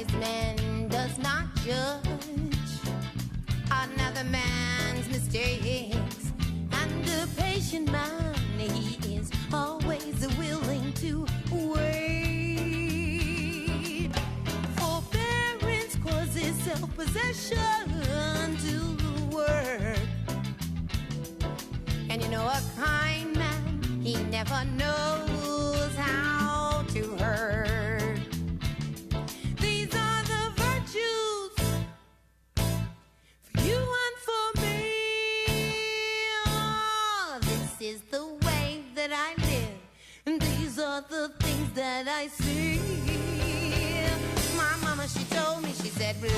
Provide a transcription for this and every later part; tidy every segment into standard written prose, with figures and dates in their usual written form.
wise man does not judge another man's mistakes, and a patient man, he is always willing to wait. Forbearance causes self-possession to work, and you know a kind man, he never knows how to hurt. These are the virtues for you and for me. Oh, this is the way that I live, and these are the things that I see. My mama, she told me, she said, blow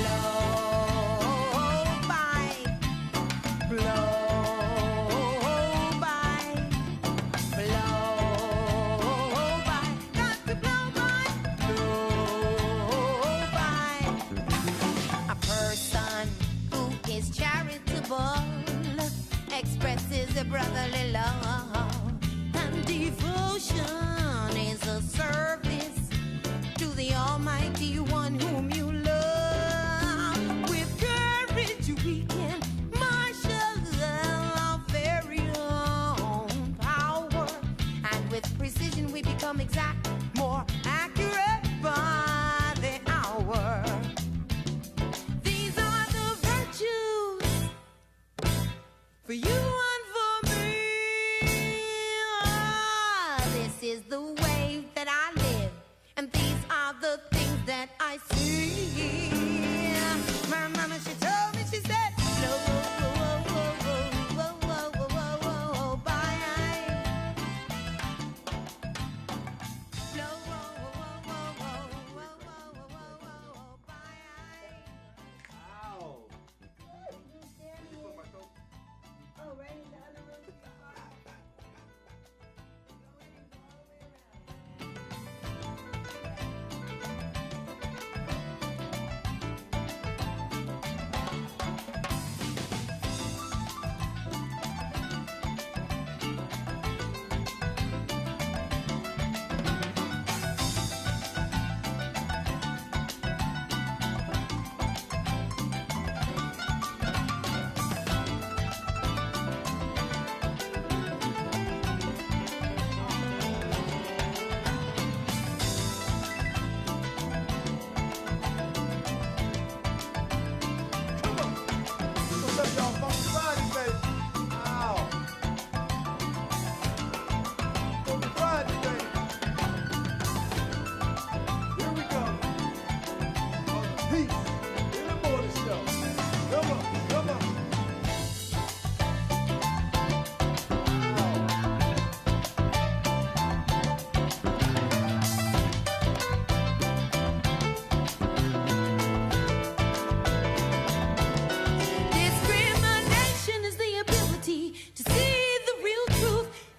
by, blow. Expresses a brotherly love, and devotion is a service to the Almighty One whom you love. With courage we can marshal our very own power, and with precision we become exact, more accurate by the hour. These are the virtues for you and for me. Ah, this is the way that I live, and these are the things that I see. My mama, she told me, she said, no, bye.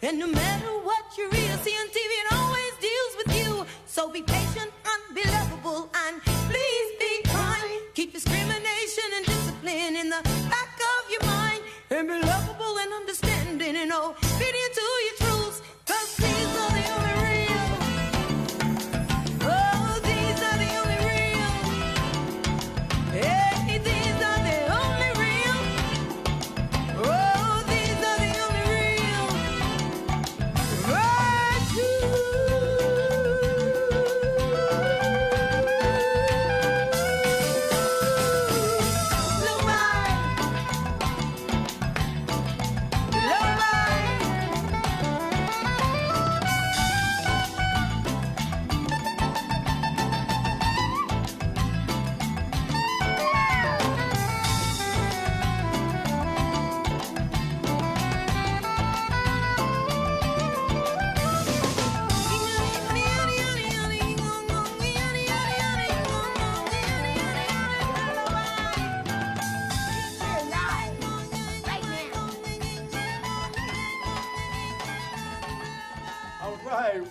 And no matter what you read or see on TV, it always deals with you. So be patient and be lovable, and please be kind. Keep discrimination and discipline in the back of your mind, and be lovable and understanding, and obedient to your truths, 'cause these are the only real. Oh, these are the only real. Hey, these are the only real. Oh, these are the only real.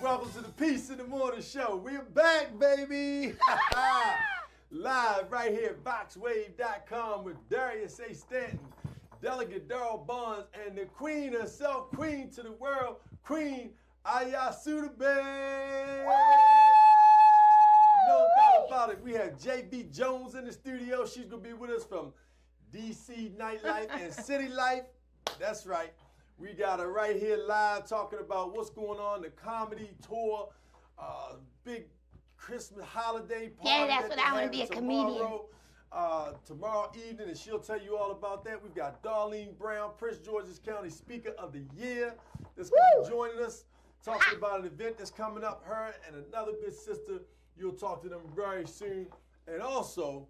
Welcome to the Peace in the Morning Show. We're back, baby. Live right here at VoxWave.com with Darius A. Stanton, Delegate Darrell Bonds, and the queen herself, queen to the world, Queen Ayah Sudabeh. No doubt about about it. We have JB Jones in the studio. She's going to be with us from DC Nightlife and City Life. That's right. We got her right here live talking about what's going on, the comedy tour, big Christmas holiday party. Yeah, that's what I want to be, a comedian. Tomorrow evening, and she'll tell you all about that. We've got Darlene Brown, Prince George's County Speaker of the Year, that's going to be joining us, talking about an event that's coming up. Her and another good sister, you'll talk to them very soon. And also,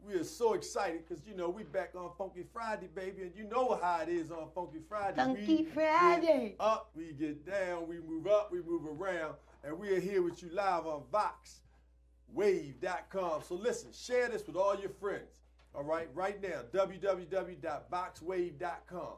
we are so excited because, you know, we back on Funky Friday, baby, and you know how it is on Funky Friday. Funky Friday. Get up, we get down, we move up, we move around, and we are here with you live on VoxWave.com. So listen, share this with all your friends, all right, right now, www.VoxWave.com.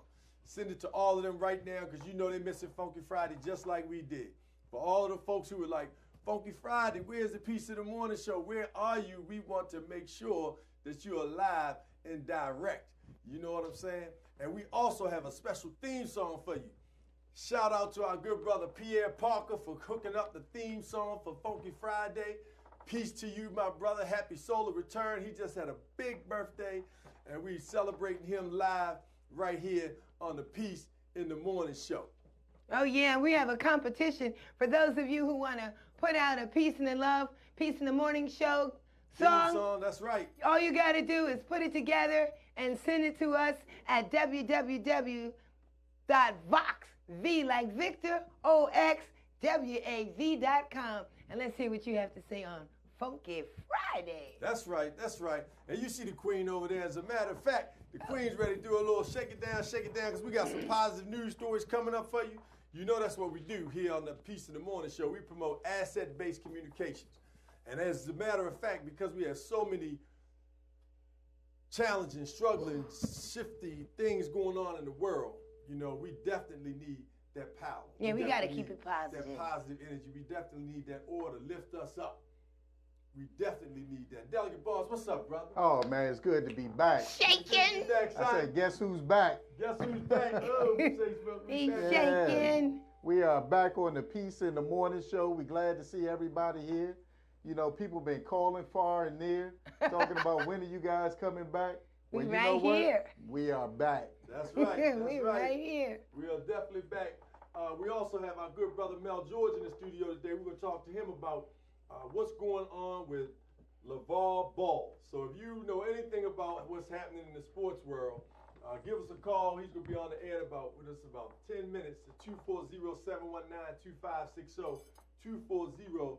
Send it to all of them right now because you know they're missing Funky Friday just like we did. For all of the folks who were like, Funky Friday, where's the Piece of the Morning Show? Where are you? We want to make sure that you're alive and direct. You know what I'm saying? And we also have a special theme song for you. Shout out to our good brother Pierre Parker for hooking up the theme song for Funky Friday. Peace to you, my brother. Happy solar return. He just had a big birthday, and we celebrating him live right here on the Piece in the Morning Show. Oh, yeah, we have a competition for those of you who want to put out a Peace in the Love, Peace in the Morning Show song. That's right. All you got to do is put it together and send it to us at www.vox, V like Victor, OXWAV.com. And let's hear what you have to say on Funky Friday. That's right, that's right. And you see the Queen over there. As a matter of fact, the Queen's ready to do a little shake it down, because we got some positive news stories coming up for you. You know that's what we do here on the Piece in the Morning Show. We promote asset-based communications. And as a matter of fact, because we have so many challenging, struggling, shifty things going on in the world, you know, we definitely need that power. Yeah, we got to keep it positive. That positive energy. We definitely need that order. Lift us up. We definitely need that. Delegate Boss, what's up, brother? Oh, man, it's good to be back. Shaking. I said, guess who's back? Guess who's back? Oh, He's back. shaking. We are back on the Piece in the Morning Show. We're glad to see everybody here. You know, people been calling far and near, talking about when are you guys coming back? We Well, you right know what? here. We are back. That's right. That's we right here. We are definitely back. We also have our good brother Mel George in the studio today. We're going to talk to him about what's going on with LeVar Ball. So if you know anything about what's happening in the sports world, give us a call. He's going to be on the air with us about 10 minutes to 240-719-2560, 240-719-2560.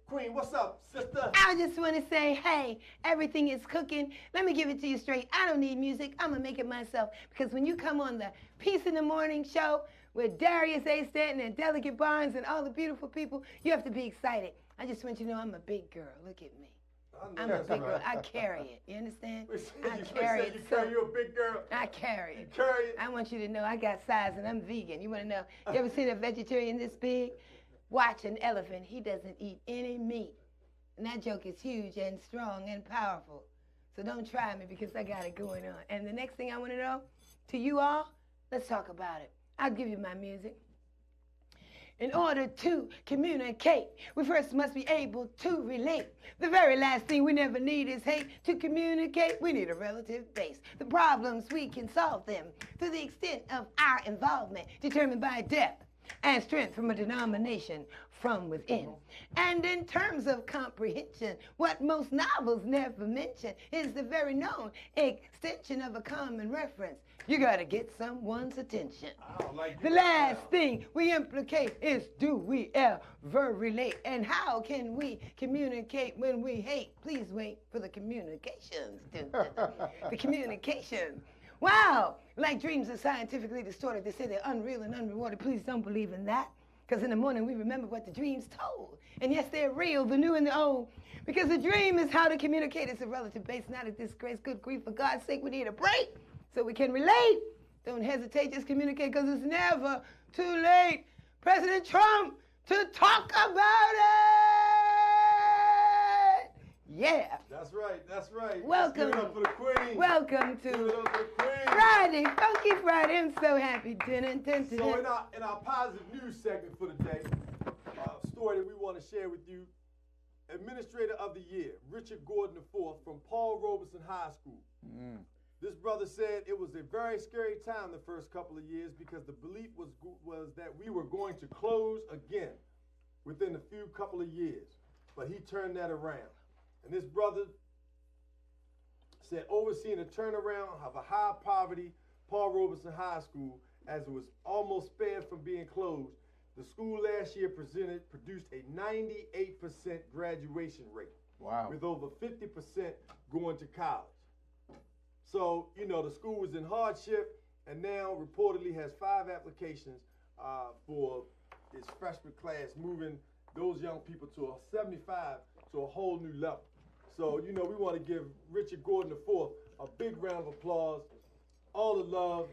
Queen, what's up, sister? I just want to say, hey, everything is cooking. Let me give it to you straight. I don't need music. I'm going to make it myself. Because when you come on the Peace in the Morning Show with Darius A. Stanton and Delegate Barnes and all the beautiful people, you have to be excited. I just want you to know I'm a big girl. Look at me. I'm a big girl. I carry it. You understand? I carry it. You're a big girl. I carry it. You carry it. I want you to know I got size and I'm vegan. You want to know? You ever seen a vegetarian this big? Watch an elephant. He doesn't eat any meat. And that joke is huge and strong and powerful. So don't try me because I got it going on. And the next thing I want to know, to you all, let's talk about it. I'll give you my music. In order to communicate, we first must be able to relate. The very last thing we never need is hate. To communicate, we need a relative base. The problems, we can solve them to the extent of our involvement, determined by depth and strength from a denomination from within. And in terms of comprehension, what most novels never mention is the very known extension of a common reference. You gotta get someone's attention. The last thing we implicate is, do we ever relate? And how can we communicate when we hate? Please wait for the communications. The communication. Wow! Like dreams are scientifically distorted. They say they're unreal and unrewarded. Please don't believe in that. Because in the morning we remember what the dreams told. And yes, they're real, the new and the old. Because the dream is how to communicate. It's a relative base, not a disgrace. Good grief, for God's sake, we need a break so we can relate. Don't hesitate, just communicate because it's never too late. President Trump, to talk about it! Yeah. That's right, that's right. Welcome. Let's give it up for the Queen. Welcome Give it to up for the Queen. Friday, Funky Friday. I'm so happy. So in our positive news segment for the day, Administrator of the Year, Richard Gordon IV from Paul Robeson High School. This brother said it was a very scary time the first couple of years because the belief was that we were going to close again within a few couple of years. But he turned that around. And this brother said overseeing a turnaround of a high poverty Paul Robeson High School as it was almost spared from being closed. The school last year produced a 98% graduation rate. Wow. With over 50% going to college. So, you know, the school was in hardship and now reportedly has 5 applications for its freshman class, moving those young people to a 75 to a whole new level. So, you know, we want to give Richard Gordon IV a big round of applause, all the love,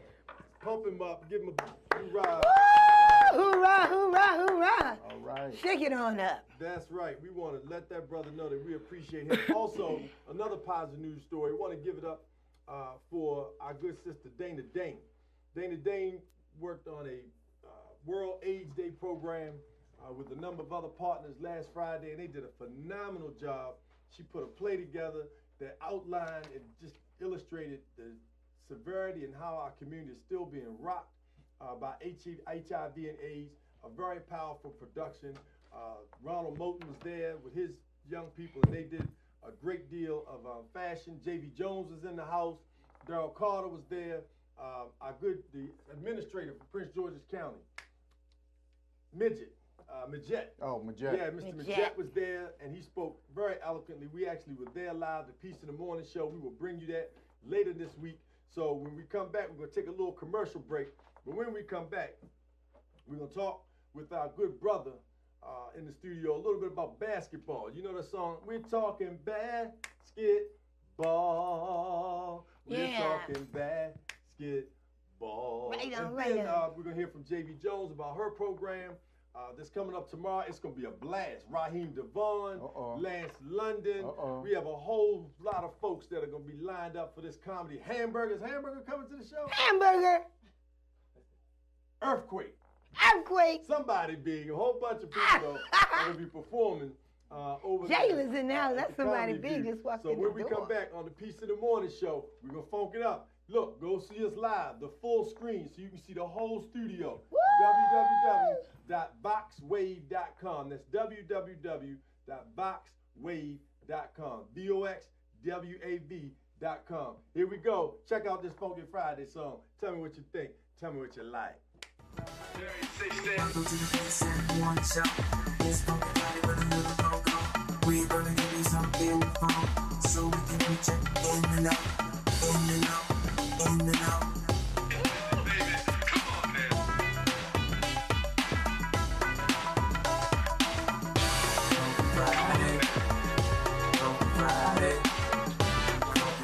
pump him up, give him a hoorah. Hoorah, hoorah, hoorah. All right. Shake it on up. That's right. We want to let that brother know that we appreciate him. Also, another positive news story. We want to give it up for our good sister Dana Dane. Dana Dane worked on a World AIDS Day program with a number of other partners last Friday, and they did a phenomenal job. She put a play together that outlined and just illustrated the severity and how our community is still being rocked by HIV and AIDS. A very powerful production. Ronald Moulton was there with his young people, and they did a great deal of fashion. J.V. Jones was in the house. Daryl Carter was there. The administrator for Prince George's County, Midget. Oh, Midget. Yeah, Mr. Midget was there, and he spoke very eloquently. We actually were there live, the Peace in the Morning show. We will bring you that later this week. So when we come back, we're going to take a little commercial break. But when we come back, we're going to talk with our good brother in the studio a little bit about basketball. You know the song, we're talking basketball. We're talking basketball. Right on, and right then on. we're going to hear from J.V. Jones about her program. That's coming up tomorrow. It's going to be a blast. Raheem Devon, Lance London. We have a whole lot of folks that are going to be lined up for this comedy. Hamburger coming to the show? Hamburger. Earthquake. Earthquake. Somebody big. A whole bunch of people are going to be performing over there. Jayla's in now. That's the somebody Comedy big View. that's walking So in the when we door. come back on the Peace of the Morning show, we're going to funk it up. Look, go see us live, the full screen, so you can see the whole studio. www.boxwave.com. That's www.boxwave.com. BOXWAV.com. Here we go. Check out this Funky Friday song. Tell me what you think. Tell me what you like. We're gonna give you something fun, so we can reach it in and out, in and out, in and out. Baby, come on now. Friday, Friday,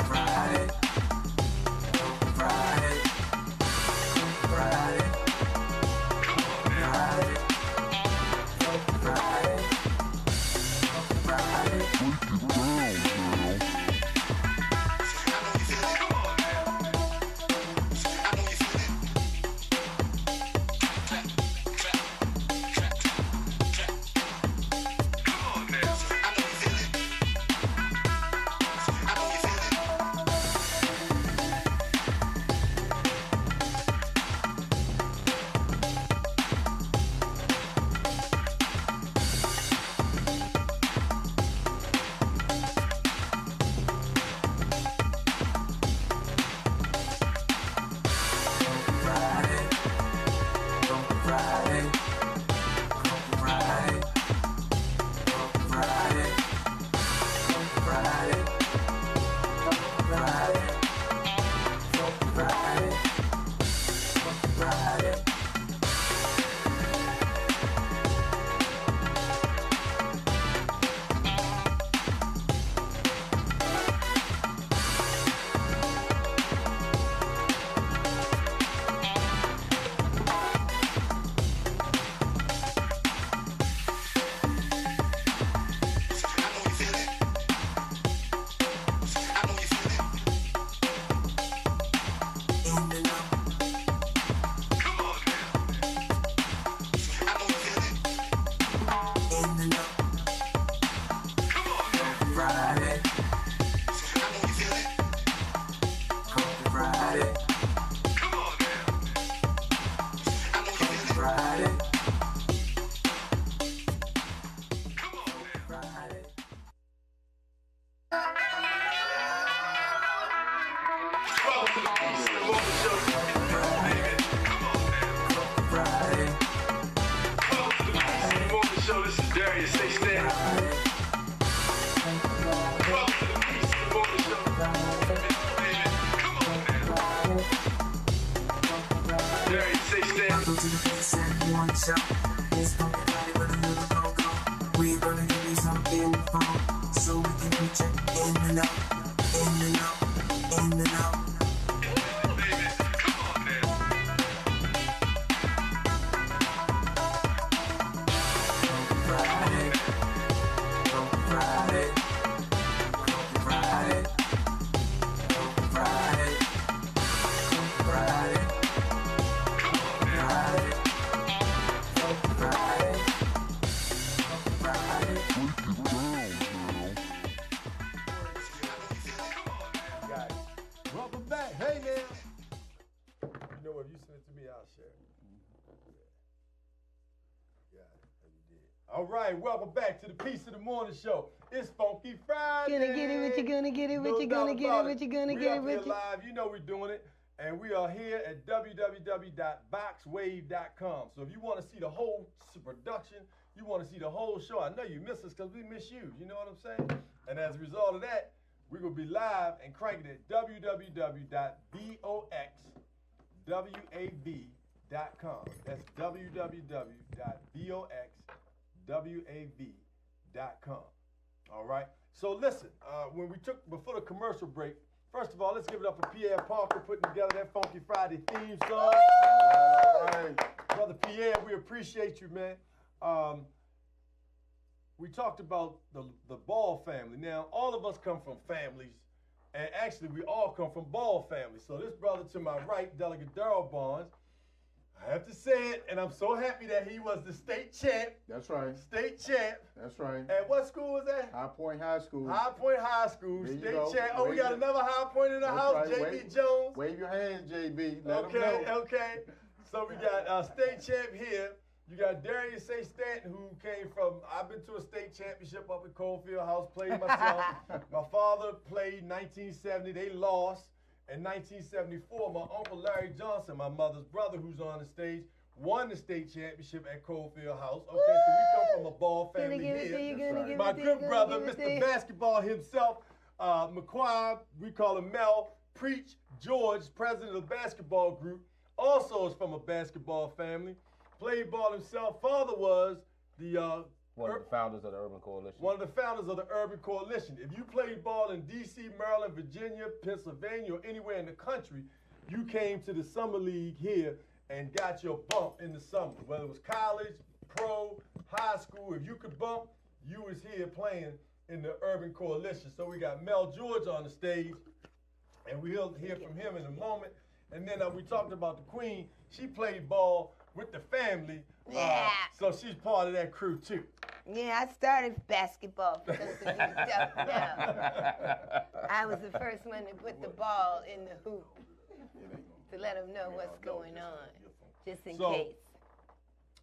Friday, Friday, Friday, Friday, Friday. Show. This is Darius Say Stand. Welcome to the Peace of the Morning Show. Baby, come on now. Darius Say Stand. Welcome to the Peace and Morning Show. It's funky Friday with a little go-go. We're gonna give you some info so we can reach it in and out, in and out, in and out. Baby, come on now. Friday, Friday, Friday, Friday, Friday, Got it. Welcome back. Hey, man. You know what? If you send it to me, I'll share it. Yeah, you did. All right, welcome back to the Peace of the Morning Show. It's Funky Friday. Gonna get it with you, gonna get it with No you, gonna doubt get about it with you, gonna We get up it with here you. live. You know we're doing it. And we are here at www.boxwave.com. So if you want to see the whole production, you want to see the whole show, I know you miss us because we miss you. You know what I'm saying? And as a result of that, we're going to be live and cranking at www.boxwav.com. That's www.boxwav.com. All right? So listen, when we took, before the commercial break, first of all, let's give it up for Pierre Parker putting together that Funky Friday theme song. All right. Brother Pierre, we appreciate you, man. We talked about the Ball family. Now, all of us come from families, and actually we all come from Ball families. So this brother to my right, Delegate Darrell Barnes, I have to say it, and I'm so happy that he was the state champ. That's right. State champ. That's right. At what school was that? High Point High School. High Point High School, There you state go. champ. Oh, we Wave got your- another High Point in the That's house, right. J.B. Wave- Jones. Wave your hands, JB. Let 'em Okay, know. okay. So we got state champ here. You got Darius Say Stanton, who came from, I've been to a state championship up at Coalfield House, played myself. My father played 1970. They lost. In 1974, my uncle Larry Johnson, my mother's brother, who's on the stage, won the state championship at Coalfield House. Okay, so we come from a Ball Gonna family give it to you, here. gonna give My it to you, good gonna brother, give it to Mr. you. Basketball himself, McQuire, we call him Mel, Preach George, president of the basketball group, also is from a basketball family. Played ball himself. Father was the One of the founders of the Urban Coalition. one of the founders of the Urban Coalition. If you played ball in D.C., Maryland, Virginia, Pennsylvania, or anywhere in the country, you came to the summer league here and got your bump in the summer. Whether it was college, pro, high school, if you could bump, you was here playing in the Urban Coalition. So we got Mel George on the stage, and we'll hear from him in a moment. And then we talked about the Queen. She played ball with the family, Yeah. so she's part of that crew too. Yeah, I started basketball for those of you who don't know. I was the first one to put the ball in the hoop to let them know what's going on, just in So- case.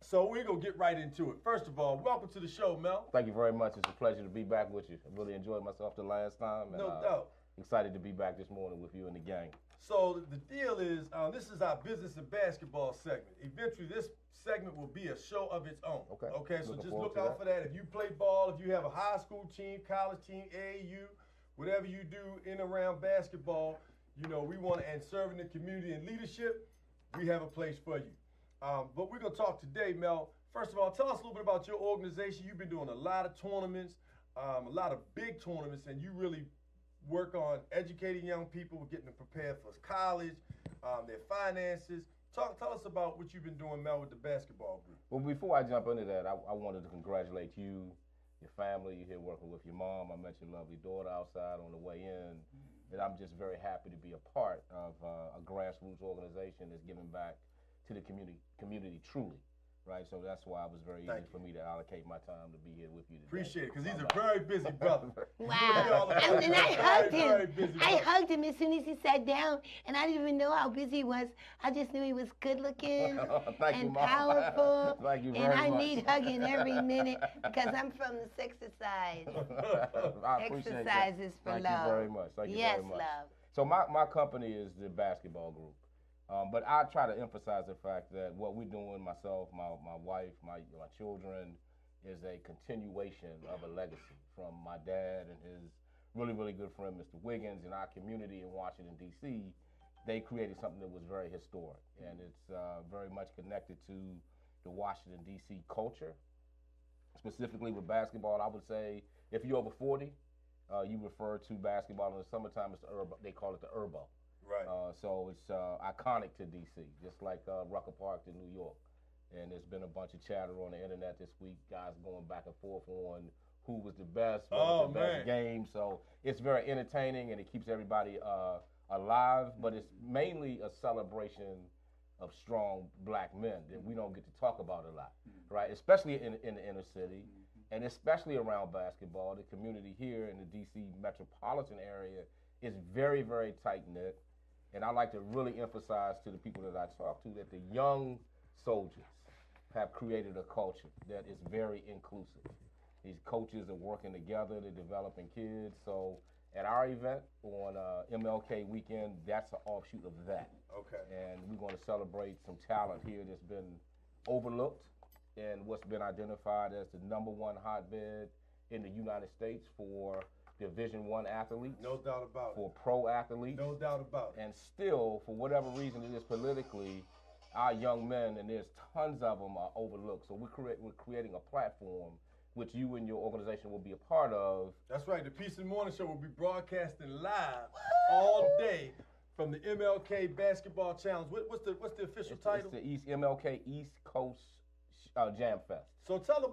So we're gonna get right into it. First of all, welcome to the show, Mel. Thank you very much. It's a pleasure to be back with you. I really enjoyed myself the last time. And, No doubt. Excited to be back this morning with you and the gang. So the deal is, this is our business and basketball segment. Eventually, this segment will be a show of its own. Okay. Okay. So Looking just forward look to out that. for that. If you play ball, if you have a high school team, college team, AAU, whatever you do in and around basketball, you know we want to, and serving the community and leadership, we have a place for you. But we're gonna talk today, Mel. First of all, tell us a little bit about your organization. You've been doing a lot of tournaments, a lot of big tournaments, and you really work on educating young people, getting them prepared for college, their finances. Tell us about what you've been doing, Mel, with the basketball group. Well, before I jump into that, I wanted to congratulate you, your family. You're here working with your mom. I met your lovely daughter outside on the way in. And I'm just very happy to be a part of a grassroots organization that's giving back to the community truly. Right, so that's why it was very Thank easy for me to allocate my time to be here with you today. Appreciate it, because he's a very busy brother. Wow. Y'all are And I very, hugged very him. busy I brother. hugged him as soon as he sat down, and I didn't even know how busy he was. I just knew he was good looking Thank you, and Mom. powerful. Thank you and very I much. need hugging every minute because I'm from the exercise. I appreciate Exercise that. is for Thank love. you very much. Thank you Yes, very much. love. So my company is the basketball group. But I try to emphasize the fact that what we're doing, myself, my wife, my children, is a continuation of a legacy from my dad and his really, really good friend, Mr. Wiggins, and our community in Washington, D.C. They created something that was very historic, and it's very much connected to the Washington, D.C. culture. Specifically with basketball, I would say if you're over 40, you refer to basketball in the summertime as the Urbo. They call it the Urbo. Right. So it's iconic to D.C., just like Rucker Park to New York. And there's been a bunch of chatter on the internet this week, guys going back and forth on who was the best, what was the best game. So it's very entertaining, and it keeps everybody alive, but it's mainly a celebration of strong black men that we don't get to talk about a lot, right? Especially in the inner city, and especially around basketball. The community here in the D.C. metropolitan area is very, very tight-knit, and I like to really emphasize to the people that I talk to that the young soldiers have created a culture that is very inclusive. These coaches are working together, they're developing kids. So at our event on MLK weekend, that's an offshoot of that. Okay. And we're going to celebrate some talent here that's been overlooked and what's been identified as the #1 hotbed in the United States for Division I athletes. No doubt about it. For pro athletes. No doubt about it. And still, for whatever reason it is politically, our young men, and there's tons of them, are overlooked. So we're creating a platform which you and your organization will be a part of. That's right. The Peace and Morning Show will be broadcasting live all day from the MLK Basketball Challenge. What's the official title? It's the MLK East Coast Jam Fest. So tell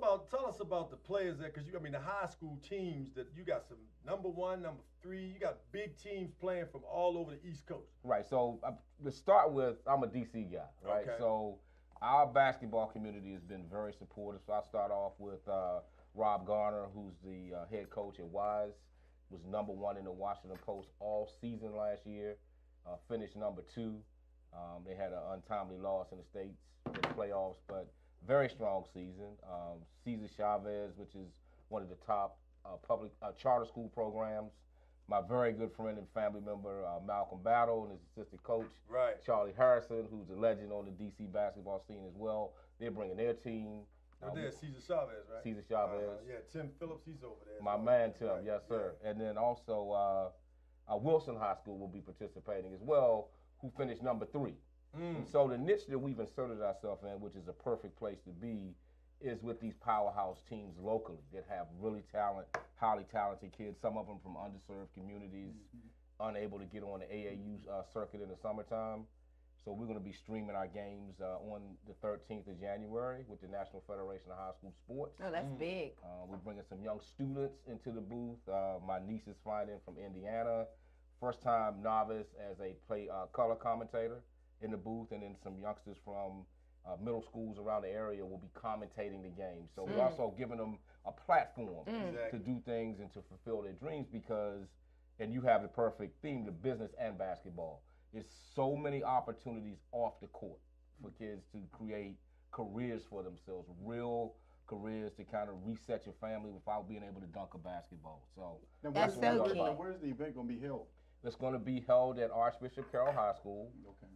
us about the players there, because the high school teams that you got some #1, #3. You got big teams playing from all over the East Coast. Right. So to start with, I'm a DC guy, right? Okay. So our basketball community has been very supportive. So I start off with Rob Garner, who's the head coach at Wise, was #1 in the Washington Post all season last year. Finished #2. They had an untimely loss in the States in the playoffs, but very strong season. Cesar Chavez, which is one of the top public charter school programs. My very good friend and family member, Malcolm Battle, and his assistant coach, right, Charlie Harrison, who's a legend on the D.C. basketball scene as well. They're bringing their team. There's Cesar Chavez, right? Cesar Chavez. Yeah, Tim Phillips, he's over there. My man, Tim, right. yes, sir. Yeah. And then also Wilson High School will be participating as well, who finished #3. And so the niche that we've inserted ourselves in, which is a perfect place to be, is with these powerhouse teams locally that have really highly talented kids, some of them from underserved communities, unable to get on the AAU circuit in the summertime. So we're going to be streaming our games on the 13th of January with the National Federation of High School Sports. Oh, that's big. We're bringing some young students into the booth. My niece is flying in from Indiana. First time novice as a color commentator in the booth, and then some youngsters from middle schools around the area will be commentating the game. So we're also giving them a platform to do things and to fulfill their dreams because, and you have the perfect theme, the business and basketball. There's so many opportunities off the court for kids to create careers for themselves, real careers to kind of reset your family without being able to dunk a basketball. So that's so key. Where's the event going to be held? It's going to be held at Archbishop Carroll High School. Okay.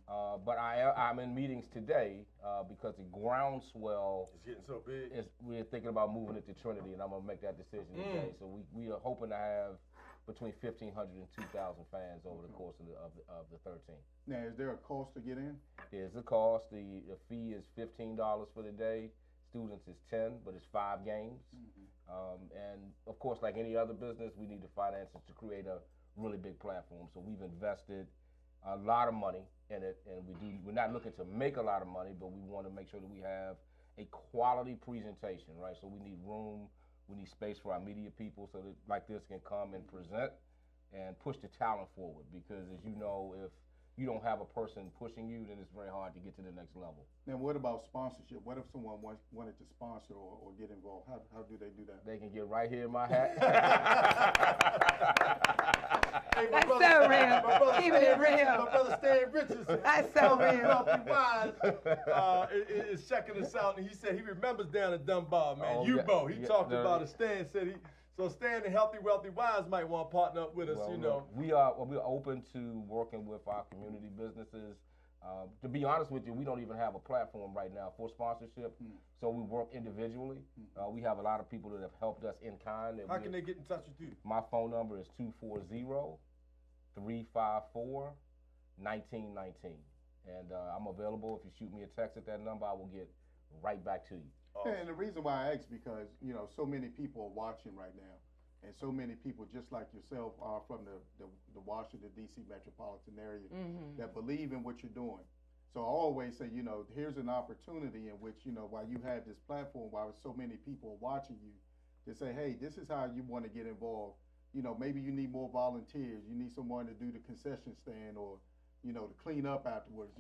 But I'm in meetings today because the groundswell is getting so big. We're thinking about moving it to Trinity, and I'm going to make that decision today. So we are hoping to have between 1,500 and 2,000 fans over the course of the 13th. Now, is there a cost to get in? There's a cost. The fee is $15 for the day. Students is $10, but it's 5 games. And of course, like any other business, we need the finances to create a really big platform. So we've invested a lot of money in it, and we're not looking to make a lot of money, but we want to make sure that we have a quality presentation, right? So we need room, we need space for our media people so that like this can come and present and push the talent forward, because as you know, if you don't have a person pushing you, then it's very hard to get to the next level. Now, what about sponsorship? What if someone wanted to sponsor or get involved? How do they do that? They can get right here in my hat. Hey, That's so real. Keeping it real. My brother Stan Richardson. That's so real. Wealthy Wise is checking us out, and he said he remembers down at Dunbar, man. Oh, Yubo. yeah. He talked about it. Stan said so Stan and Healthy Wealthy Wise might want to partner up with us, Well, you know. We're open to working with our community businesses. To be honest with you, we don't even have a platform right now for sponsorship, so we work individually. We have a lot of people that have helped us in kind. How can they get in touch with you? My phone number is 240-354-1919. And I'm available. If you shoot me a text at that number, I will get right back to you. Yeah, and the reason why I ask because so many people are watching right now, and so many people just like yourself are from the Washington D.C. metropolitan area that believe in what you're doing. So I always say, here's an opportunity in which while you have this platform, while so many people are watching you, to say, hey, this is how you want to get involved. Maybe you need more volunteers. You need someone to do the concession stand or to clean up afterwards.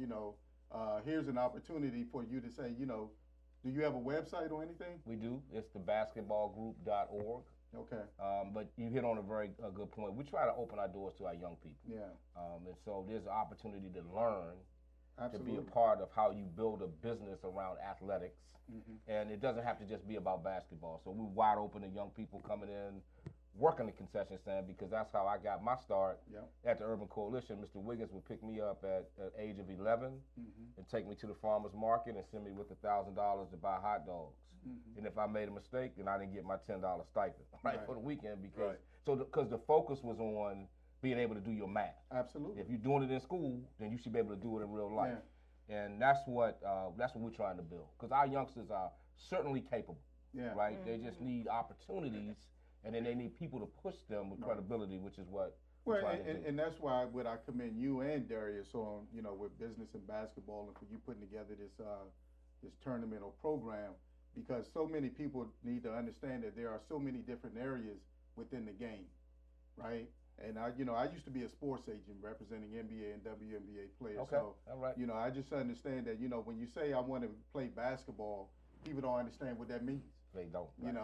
Here's an opportunity for you to say, do you have a website or anything? We do. It's thebasketballgroup.org. Okay. But you hit on a very good point. We try to open our doors to our young people. Yeah. And so there's an opportunity to learn, Absolutely. to be a part of how you build a business around athletics. And it doesn't have to just be about basketball. So we're wide open to young people coming in, working the concession stand, because that's how I got my start at the Urban Coalition. Mr. Wiggins would pick me up at age of 11 and take me to the farmer's market and send me with $1,000 to buy hot dogs. And if I made a mistake, then I didn't get my $10 stipend for the weekend because the focus was on being able to do your math. Absolutely. If you're doing it in school, then you should be able to do it in real life. And that's what we're trying to build, because our youngsters are certainly capable. Right? They just need opportunities, and then they need people to push them with credibility, which is what. And that's why would I commend you and Darius on with business and basketball, and for you putting together this tournament or program, because so many people need to understand that there are so many different areas within the game, right? And I used to be a sports agent representing NBA and WNBA players. Okay. So, all right. I just understand that, when you say I want to play basketball, people don't understand what that means. They don't. Right.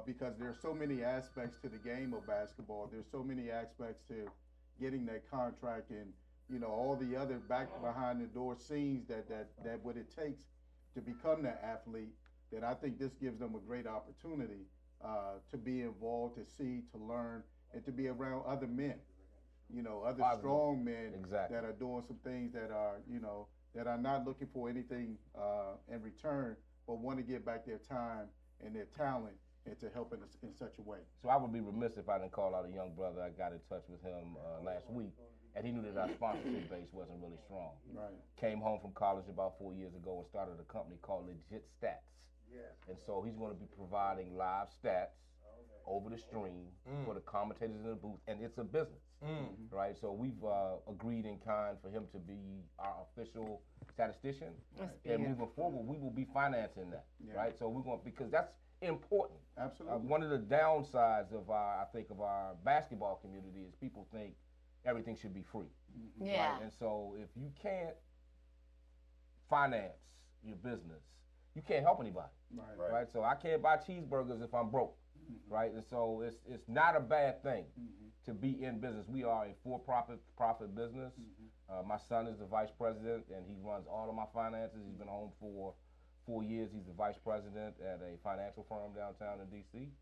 Because there's so many aspects to the game of basketball. There's so many aspects to getting that contract and, all the other back behind the door scenes that what it takes to become that athlete, that I think this gives them a great opportunity to be involved, to see, to learn, and to be around other men, other strong men that are doing some things that are, that are not looking for anything in return, but want to give back their time and their talent and to help in such a way. So I would be remiss if I didn't call out a young brother. I got in touch with him last week, and he knew that our sponsorship base wasn't really strong. Right. Came home from college about 4 years ago and started a company called Legit Stats. And so he's going to be providing live stats over the stream for the commentators in the booth, and it's a business, right? So we've agreed in kind for him to be our official statistician, and moving forward, we will be financing that, right? So we're going, because that's important. Absolutely. One of the downsides of our basketball community is people think everything should be free, right? And so if you can't finance your business, you can't help anybody, right? So I can't buy cheeseburgers if I'm broke. Right, and so it's not a bad thing to be in business. We are a for-profit business. My son is the vice president, and he runs all of my finances. He's been home for 4 years. He's the vice president at a financial firm downtown in D.C.,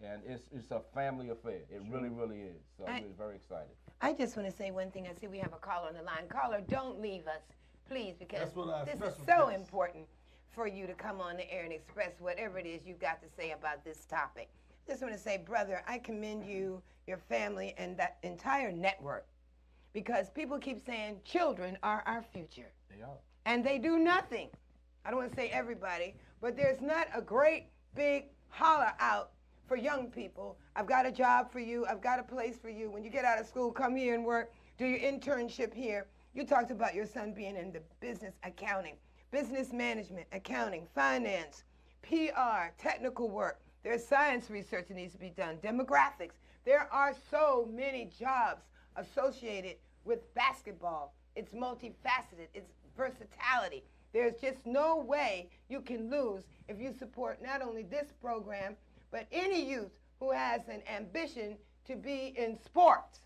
and it's a family affair. It really, really is. So we're very excited. I just want to say one thing. I see we have a caller on the line. Caller, don't leave us, please, because this is so important for you to come on the air and express whatever it is you've got to say about this topic. Just want to say, brother, I commend you, your family, and that entire network, because people keep saying children are our future. They are. And they do nothing. I don't want to say everybody, but there's not a great big holler out for young people. I've got a job for you. I've got a place for you. When you get out of school, come here and work. Do your internship here. You talked about your son being in the business accounting, business management, accounting, finance, PR, technical work. There's science research that needs to be done, demographics. There are so many jobs associated with basketball. It's multifaceted. It's versatility. There's just no way you can lose if you support not only this program, but any youth who has an ambition to be in sports.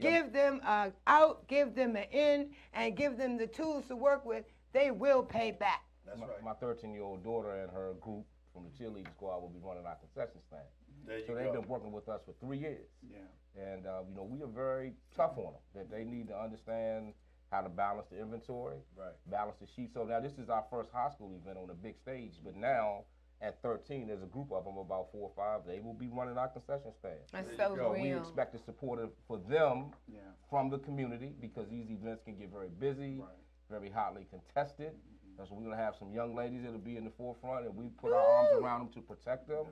Give them an out, give them an in, and give them the tools to work with. They will pay back. That's right. My 13-year-old daughter and her group from the cheerleading squad will be running our concession stand. So they've been working with us for 3 years. And we are very tough on them, that they need to understand how to balance the inventory, balance the sheet. So now this is our first high school event on a big stage, but now at 13, there's a group of them, about 4 or 5. They will be running our concession stand. That's so real. We expect the support for them from the community because these events can get very busy, very hotly contested. So we're going to have some young ladies that'll be in the forefront, and we put our arms around them to protect them.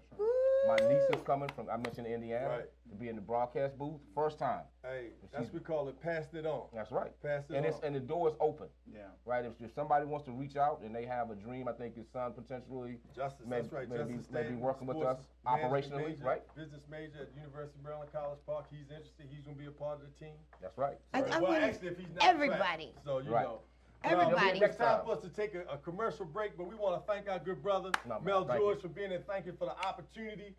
My niece is coming from, I mentioned Indiana, to be in the broadcast booth. First time. Hey, that's what we call it, passing it on. That's right. Pass it and on. And the door is open. Yeah. Right? If somebody wants to reach out and they have a dream, I think his son potentially Justice, maybe, that's right. maybe, Justice maybe Stanton, working with us sports operationally, major, right? Business major at the University of Maryland College Park. He's interested. He's going to be a part of the team. That's right. Well, actually, if he's not everybody. So, you Right. know. Everybody. It's time for us to take a commercial break, but we want to thank our good brother, Mel George, for being here. Thank you for the opportunity.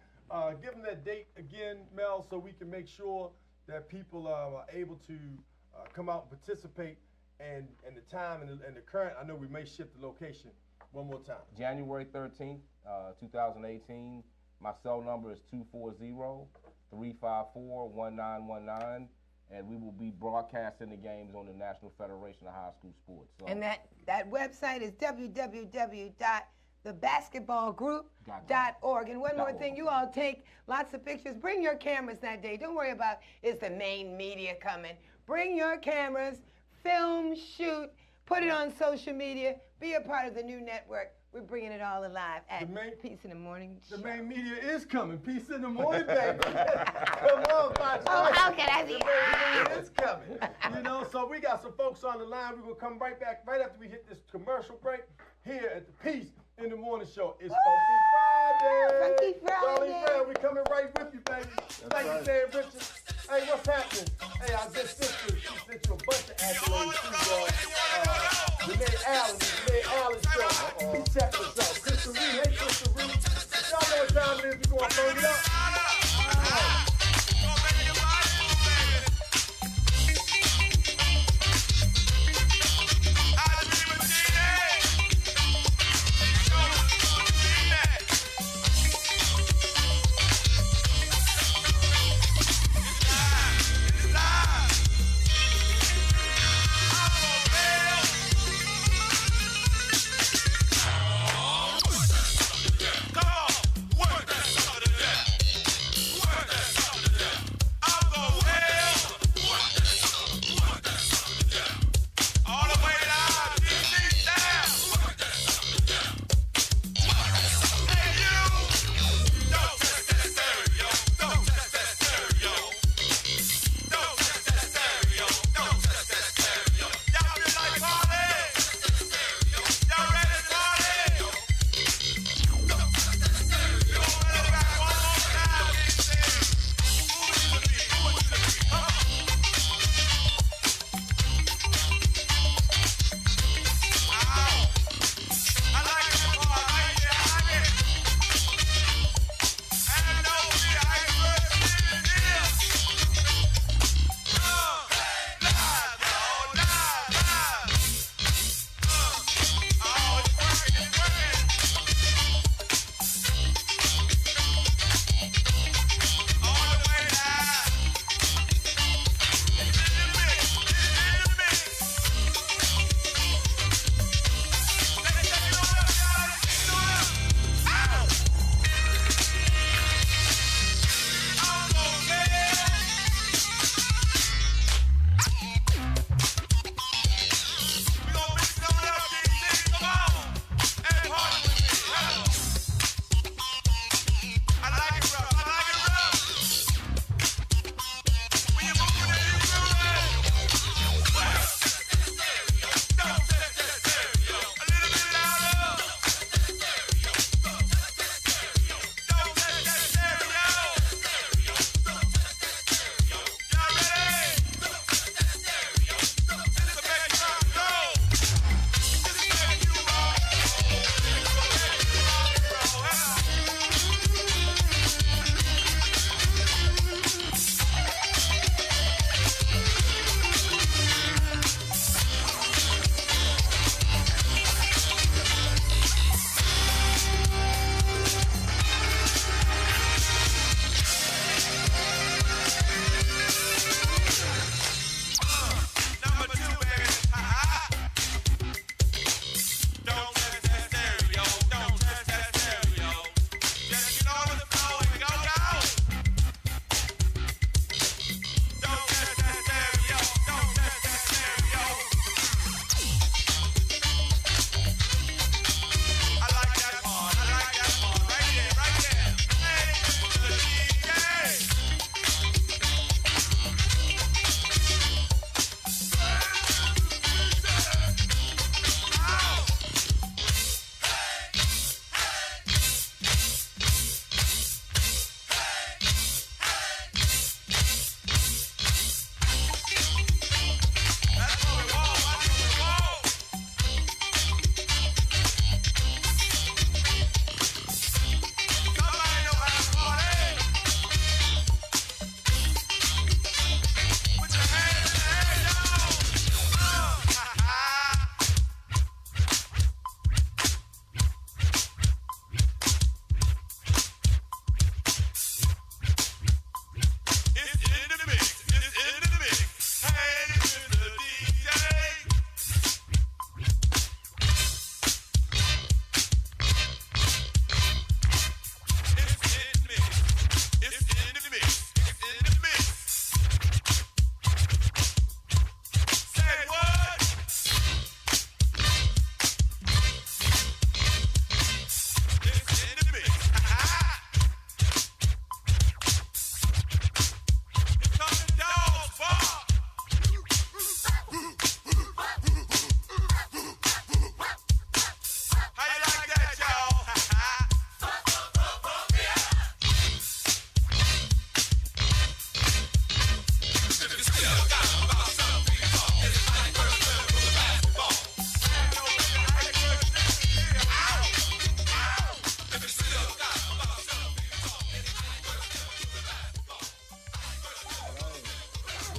Give them that date again, Mel, so we can make sure that people are able to come out and participate, and the time and the current. I know we may shift the location one more time. January 13th, 2018. My cell number is 240-354-1919. And we will be broadcasting the games on the National Federation of High School Sports. So, And that website is www.thebasketballgroup.org. And one more thing, you all take lots of pictures. Bring your cameras that day. Don't worry about is the main media coming. Bring your cameras, film, shoot, put it on social media. Be a part of the new network. We're bringing it all alive at Peace in the Morning Show. The main media is coming. Peace in the morning, baby. Come on, Fox. Oh, how can I be? The main media is coming. You know, so we got some folks on the line. We're going to come right back right after we hit this commercial break here at the Peace in the Morning Show. It's Funky Friday. Funky Friday. Darling Brown, we coming right with you, baby. Thank you, Dan Richards. Hey, what's happening? Hey, I just sent you, she sent you a bunch of accolades too, Renee Allen show. Check this out. Crystal Reed, hey Crystal Reed. Y'all know what time it is. We gonna burn it up.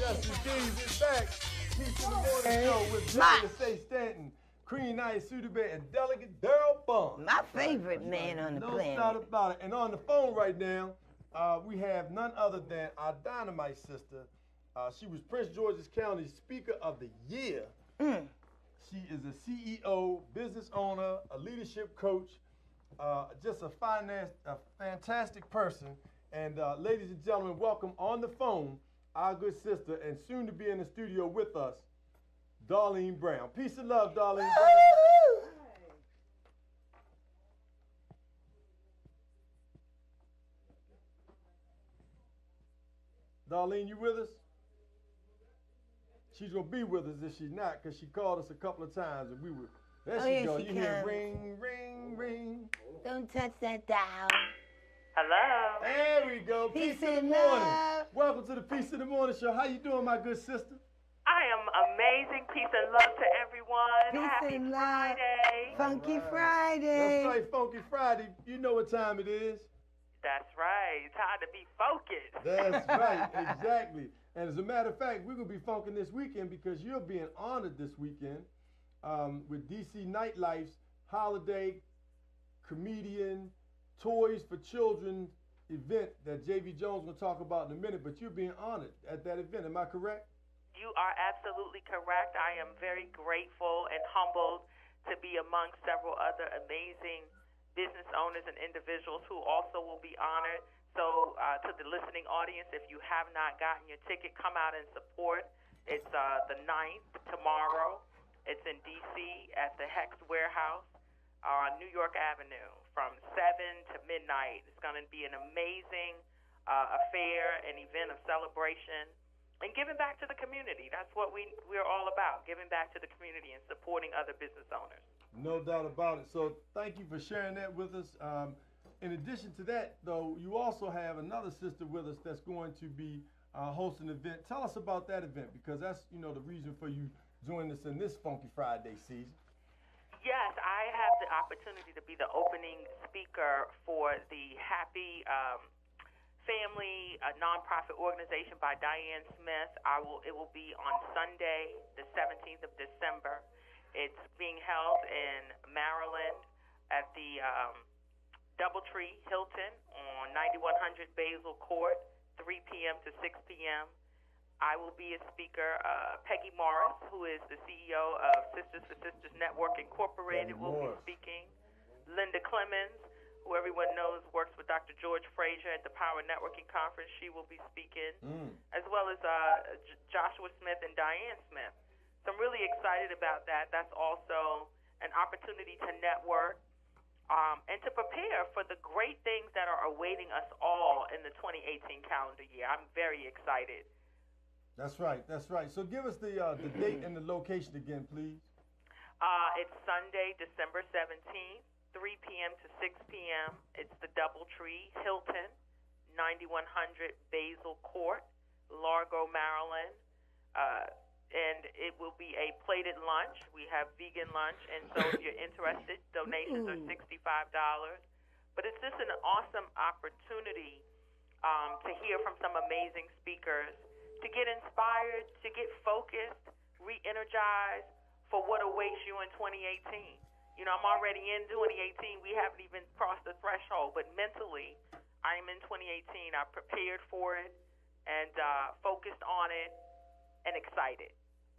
Yes, indeed. It's back. Peace in the Morning Show with Darius A. Stanton, Queen Naya Sudebe, and Delegate Daryl Bond. My favorite man on the No planet. doubt about it. And on the phone right now, we have none other than our Dynamite sister. She was Prince George's County Speaker of the Year. She is a CEO, business owner, a leadership coach, just a fantastic person. And ladies and gentlemen, welcome on the phone our good sister and soon to be in the studio with us, Darlene Brown. Peace and love, Darlene. Darlene, you with us? She's gonna be with us if she's not, because she called us a couple of times and we were. There Oh, she here go. she You hear comes. ring, ring, ring. Don't touch that dial. Hello. There we go. Peace in the and morning. love. Welcome to the Peace in the Morning Show. How you doing, my good sister? I am amazing. Peace and love to everyone. Peace Happy and love. Friday. Funky That's Friday. right, Funky Friday. You know what time it is. That's right. Time to be focused. That's right, exactly. And as a matter of fact, we're going to be funking this weekend because you're being honored this weekend with DC Nightlife's holiday comedian Toys for Children event that J.V. Jones will talk about in a minute, but you're being honored at that event. Am I correct? You are absolutely correct. I am very grateful and humbled to be among several other amazing business owners and individuals who also will be honored. So to the listening audience, if you have not gotten your ticket, come out and support. It's the 9th, tomorrow. It's in D.C. at the Hex Warehouse on New York Avenue from 7 to midnight. It's going to be an amazing affair, an event of celebration, and giving back to the community. That's what we're all about, giving back to the community and supporting other business owners. No doubt about it. So thank you for sharing that with us. In addition to that, though, you also have another sister with us that's going to be hosting an event. Tell us about that event, because that's, the reason for you joining us in this Funky Friday season. Yes, I have the opportunity to be the opening speaker for the Happy Family, a nonprofit organization by Diane Smith. It will be on Sunday, the 17th of December. It's being held in Maryland at the Doubletree Hilton on 9100 Basil Court, 3 p.m. to 6 p.m. I will be a speaker. Peggy Morris, who is the CEO of Sisters for Sisters Network Incorporated, will be speaking. Linda Clemens, who everyone knows works with Dr. George Frazier at the Power Networking Conference, she will be speaking, as well as Joshua Smith and Diane Smith. So I'm really excited about that. That's also an opportunity to network and to prepare for the great things that are awaiting us all in the 2018 calendar year. I'm very excited. That's right. So give us the date and the location again, please. It's Sunday, December 17th, 3 p.m. to 6 p.m. It's the Doubletree Hilton, 9100 Basil Court, Largo, Maryland. And it will be a plated lunch. We have vegan lunch, and so if you're interested, donations are $65. But it's just an awesome opportunity to hear from some amazing speakers, to get inspired, to get focused, re-energized for what awaits you in 2018. I'm already in 2018. We haven't even crossed the threshold, but mentally, I am in 2018. I prepared for it and focused on it and excited.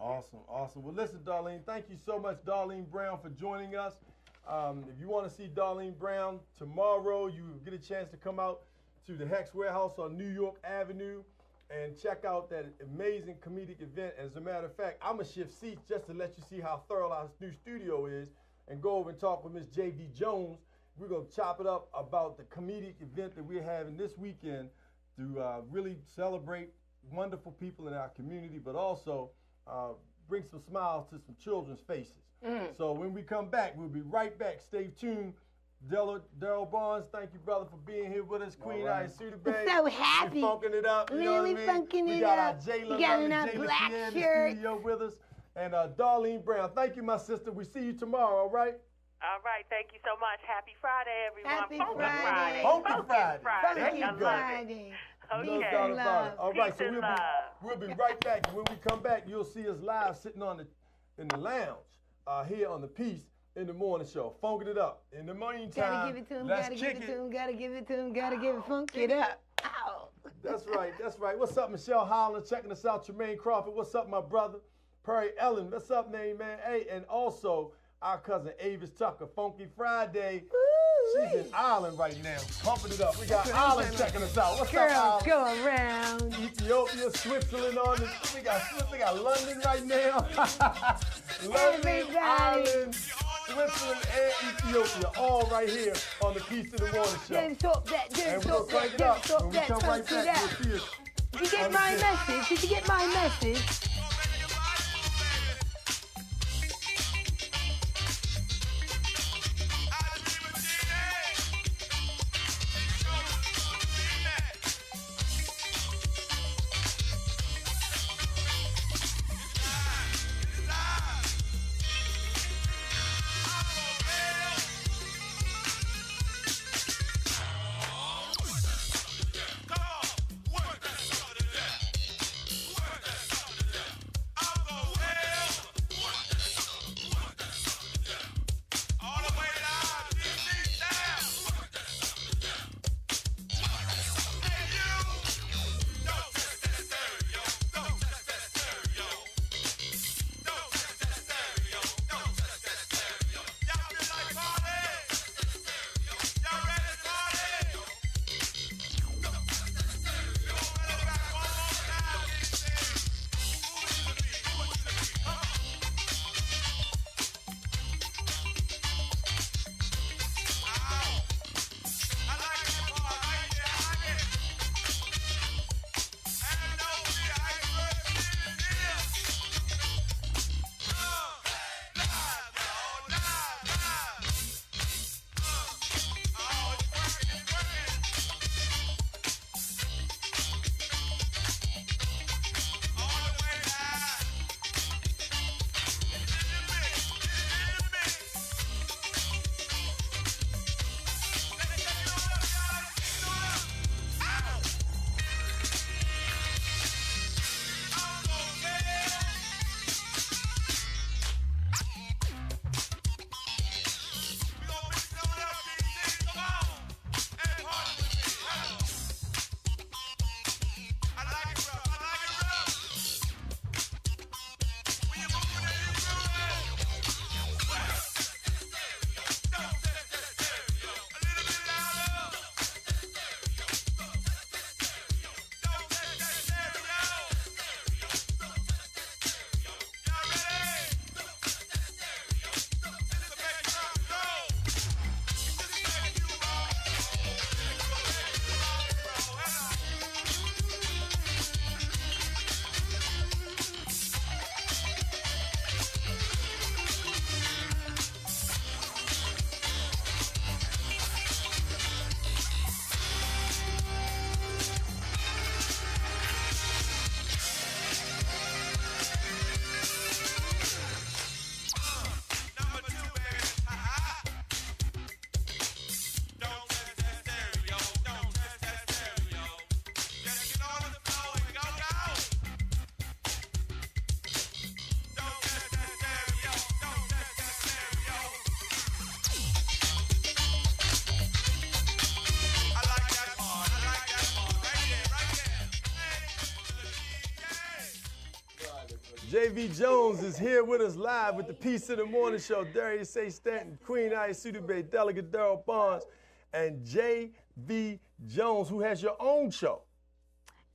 Awesome. Well, listen, Darlene, thank you so much, Darlene Brown, for joining us. If you want to see Darlene Brown tomorrow, you get a chance to come out to the Hex Warehouse on New York Avenue and check out that amazing comedic event. As a matter of fact, I'm going to shift seats just to let you see how thorough our new studio is and go over and talk with Miss J.V. Jones. We're going to chop it up about the comedic event that we're having this weekend to really celebrate wonderful people in our community, but also bring some smiles to some children's faces. So when we come back, we'll be right back. Stay tuned. Daryl Barnes, thank you, brother, for being here with us. Queen Naya Sudebe. So happy. We're funking it up. You know Really what I mean? funking We it got up. our Jayla, You got lovely in our Jayla black Pierre in the shirt. studio with us. And Darlene Brown, thank you, my sister. We see you tomorrow, all right? All right, thank you so much. Happy Friday, everyone. Happy Funky Friday. Funky Friday. Friday. Funky I love it. Friday. No Okay. doubt about it. All right, Peace so and we'll love. We'll be right back. When we come back, you'll see us live sitting in the lounge here on the Peace in the Morning Show. Funking it up. In the meantime, Gotta give it to him, let's gotta kick give it it. to him, gotta give it to him, gotta give it, funk it up. Ow. That's right, that's right. What's up, Michelle Holland? Checking us out, Tremaine Crawford. What's up, my brother? Perry Ellen. What's up, man? Hey, and also our cousin Avis Tucker. Funky Friday. She's in Ireland right now. Pumping it up. We got Ireland checking us out. What's Girls up, Ireland? go around. Ethiopia, Switzerland on this. We got London right now. London, Everybody. Ireland, Switzerland, and Ethiopia, all right here on the Peace in the Morning Show. Then stop that, And then we're gonna stop crank that, it up. then stop When we that, come right funk it back, up. you'll see us. Did you get my message? Did you get my message? JV Jones is here with us live with the Peace in the Morning Show. Darius A. Stanton, Queen Ayasudu Bay, Delegate Daryl Bonds, and JV Jones, who has your own show.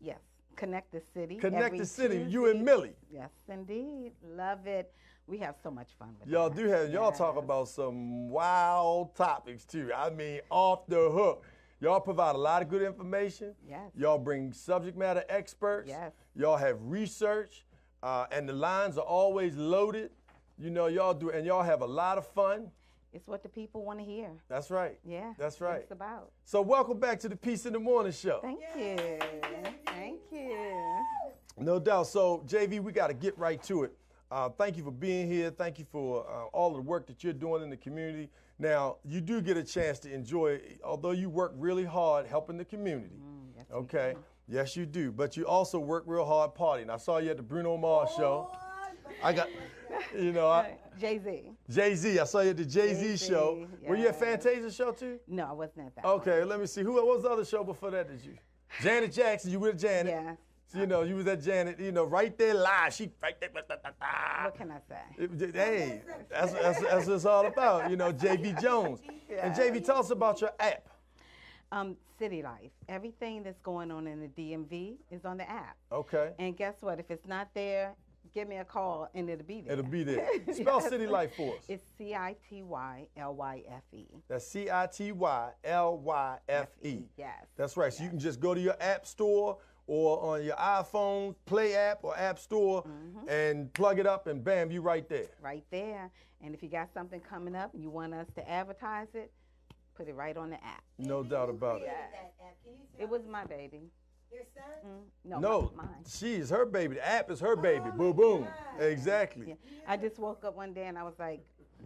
Yes, Connect the City. Connect every the City, Tuesday. you and Millie. Yes, indeed. Love it. We have so much fun with Y'all that. do have, y'all talk about some wild topics too. I mean, off the hook. Y'all provide a lot of good information. Yes. Y'all bring subject matter experts. Yes. Y'all have research, and the lines are always loaded. You know, y'all do, and y'all have a lot of fun. It's what the people want to hear. That's right. Yeah. That's right. It's about. So welcome back to the Peace in the Morning Show. Thank you. Thank you. No doubt. So, JV, we got to get right to it. Thank you for being here. Thank you for all of the work that you're doing in the community. Now, you do get a chance to enjoy, although you work really hard helping the community. Yes, Okay. Yes, you do. But you also work real hard partying. I saw you at the Bruno Mars show. I got, you know, Jay-Z. Jay-Z. I saw you at the Jay-Z Jay-Z, show. Were you at yes. Fantasia show too? No, I wasn't at that Okay, let me see. What was the other show before that? Did you? Janet Jackson. You with Janet? Yeah. So, you know, you was at Janet. You know, right there live. She right there. What can I say? Hey, that's what it's all about. You know, JV Jones. And JV, tell us about your app. City Life. Everything that's going on in the DMV is on the app. Okay. And guess what? If it's not there, give me a call and it'll be there. It'll be there. Spell City Life for us. It's CITYLYFE. That's CITYLYFE. Yes. That's right. So you can just go to your app store or on your iPhone, Play app or App Store, and plug it up, and bam, you right there. Right there. And if you got something coming up and you want us to advertise it, put it right on the app. No doubt about it. It was my baby. Your son? No, mine. she is her baby. The app is her baby. Boom, boom. Exactly. Yeah. I just woke up one day and I was like,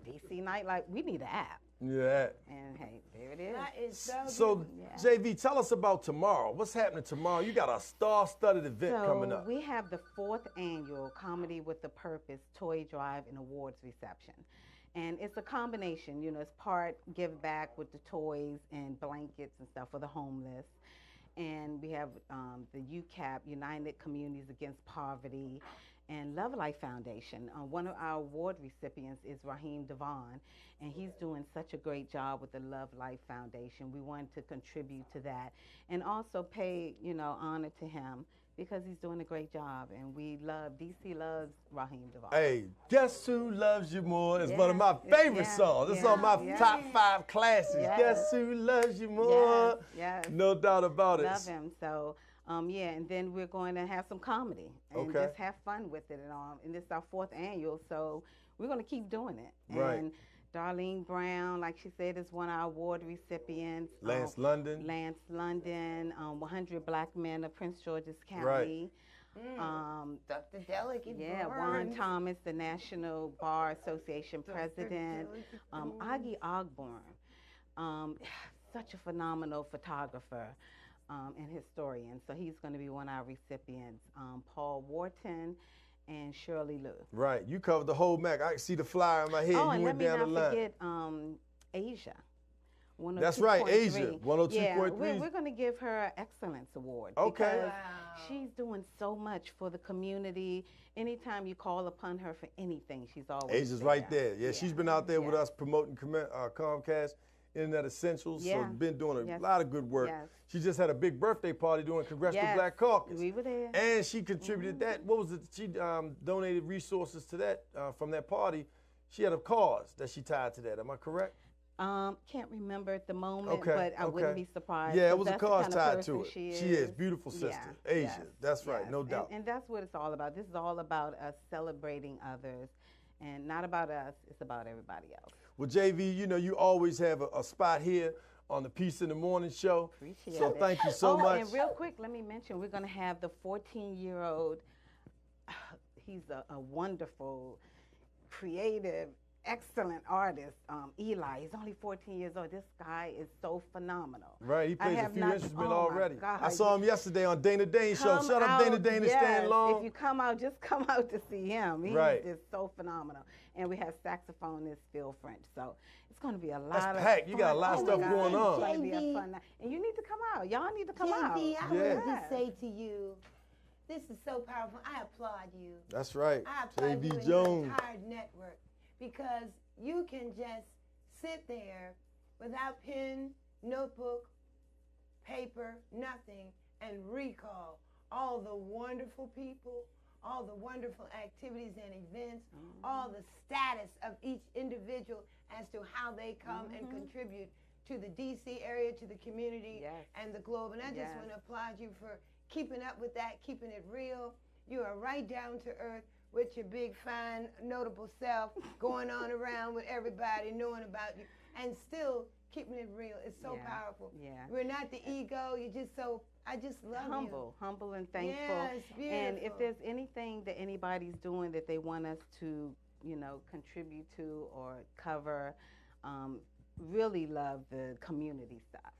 DC Nightlife, we need an app. Yeah. And hey, there it is. That is so So, Yeah. JV, tell us about tomorrow. What's happening tomorrow? You got a star-studded event coming up. We have the 4th annual Comedy with a Purpose Toy Drive and Awards reception. And it's a combination, you know, it's part give back with the toys and blankets and stuff for the homeless. And we have the UCAP, United Communities Against Poverty, and Love Life Foundation. One of our award recipients is Raheem Devon, and he's doing such a great job with the Love Life Foundation. We wanted to contribute to that and also pay, you know, honor to him because he's doing a great job, and we love, DC loves Raheem Devon. Hey, Guess Who Loves You More is one of my favorite songs. It's on my top 5 classics. Yes. Guess Who Loves You More? Yes. No doubt about it. Love him. So, yeah, and then we're going to have some comedy and Okay. just have fun with it and all. And this is our 4th annual, so we're going to keep doing it. Right. And Darlene Brown, like she said, is one of our award recipients. Lance London. Lance London, 100 Black Men of Prince George's County. Right. Dr. Delicate Yeah, Juan Thomas, the National Bar Association president. Augie Ogburn, such a phenomenal photographer and historian. So he's going to be one of our recipients. Paul Wharton and Shirley Lou. Right. You covered the whole Mac. I see the flyer in my head. Oh, you and went let me down the not line. forget Asia. That's right, Asia, 102.3. Yeah, we're going to give her an Excellence Award. Okay. Because she's doing so much for the community. Anytime you call upon her for anything, she's always Asia's right there. Yeah, she's been out there with us promoting Comcast Internet Essentials. Yeah. So been doing a Yes. lot of good work. Yes. She just had a big birthday party doing Congressional Yes. Black Caucus. We were there. And she contributed that. What was it? She donated resources to that from that party. She had a cause that she tied to that. Am I correct? Can't remember at the moment, Okay, but I wouldn't okay. be surprised. Yeah, it 'cause was a that's the cause kind of tied person to it. She She is. Beautiful sister. Yeah, Asia. yes, That's right, yes. no doubt. And that's what it's all about. This is all about us celebrating others, and not about us. It's about everybody else. Well, JV, you know, you always have a spot here on the Peace in the Morning show. Appreciate so it. thank you so much. And real quick, let me mention, we're going to have the 14-year-old, he's a wonderful, creative, excellent artist, Eli. He's only 14 years old. This guy is so phenomenal. Right, he I plays a have few not- instruments oh my already. God. I saw him yesterday on Dana Dane's show. Come Shout out Dana out, Dane and yes. Stan Long. If you come out, just come out to see him. He's Right. just so phenomenal. And we have saxophonist Phil French. So it's going to be a lot That's of packed. You got a fun. lot of Oh my stuff God, going on. It's going to be a JV. fun night. And you need to come out. Y'all need to come out. JV, I Yeah. wanted to say to you, this is so powerful. I applaud you. That's right. I applaud you JV and your Jones. entire network because you can just sit there without pen, notebook, paper, nothing, and recall all the wonderful people, all the wonderful activities and events, all the status of each individual as to how they come and contribute to the DC area, to the community, Yes. and the globe. And I just Yes. want to applaud you for keeping up with that, keeping it real. You are right down to earth with your big, fine, notable self, going on around with everybody, knowing about you, and still keeping it real. It's so Yeah. powerful. Yeah. We're not the ego. You're just so, I just love Humble and thankful. Yeah, it's And if beautiful. there's anything that anybody's doing that they want us to, you know, contribute to or cover, really love the community stuff.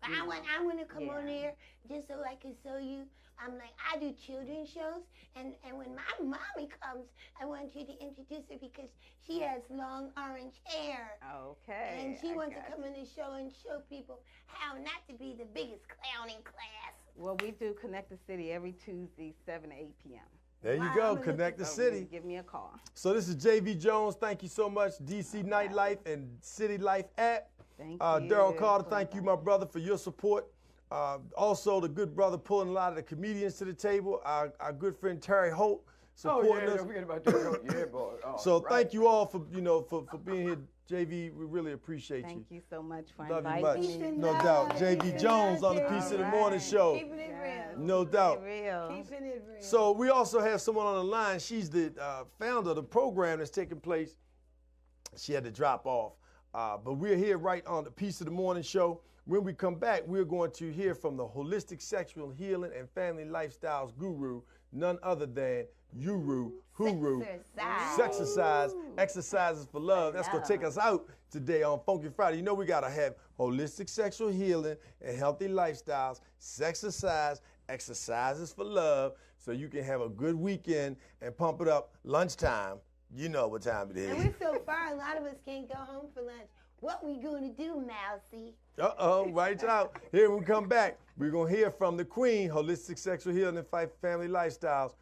I want to come on Yeah. there just so I can show you. I'm like, I do children's shows, and when my mommy comes, I want you to introduce her because she has long orange hair. Okay. And she I wants to got come in the show and show people how not to be the biggest clown in class. Well, we do Connect the City every Tuesday, 7 to 8 p.m. There you Wow, go, I'm gonna Connect the So City. give me a call. So this is JV Jones. Thank you so much. DC Nightlife and City Life app. Thank Daryl you. Carter, thank you, my brother, for your support. Also, the good brother pulling a lot of the comedians to the table. Our good friend Terry Holt supporting us. Don't forget about that. Yeah, boy. Oh, So right. thank you all for for being here, JV. We really appreciate you. Thank you so much for Love you inviting much. me. No doubt. JV Jones on the Piece of the Morning Show. Keeping it real. No doubt. Real. Keeping it real. So we also have someone on the line. She's the founder of the program that's taking place. She had to drop off. But we're here right on the Piece of the Morning Show. When we come back, we're going to hear from the holistic sexual healing and family lifestyles guru, none other than Uru Huru. Sexercise, exercises for love. That's going to take us out today on Funky Friday. You know we got to have holistic sexual healing and healthy lifestyles, sexercise, exercises for love, so you can have a good weekend and pump it up lunchtime. You know what time it And is. we're so far, a lot of us can't go home for lunch. What we going to do, Mousy? Uh-oh, right out. Here when we come back, we're going to hear from the queen, holistic sexual healing and family lifestyles.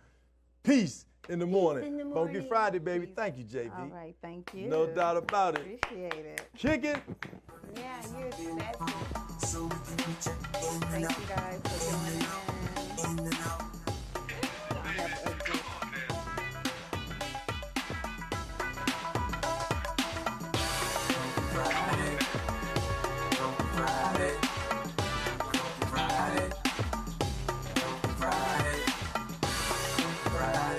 Peace in the morning. in the Funky morning. Friday, baby. Thank you, JV. All right, thank you. No doubt about it. Appreciate it. Kick it. Yeah, you're special. So we can reach it in and Thank out, you guys for joining in. in and out. Have a good Friday, Friday, Friday, Friday, Friday, Friday,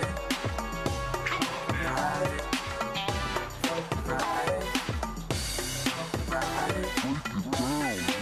Friday, Friday.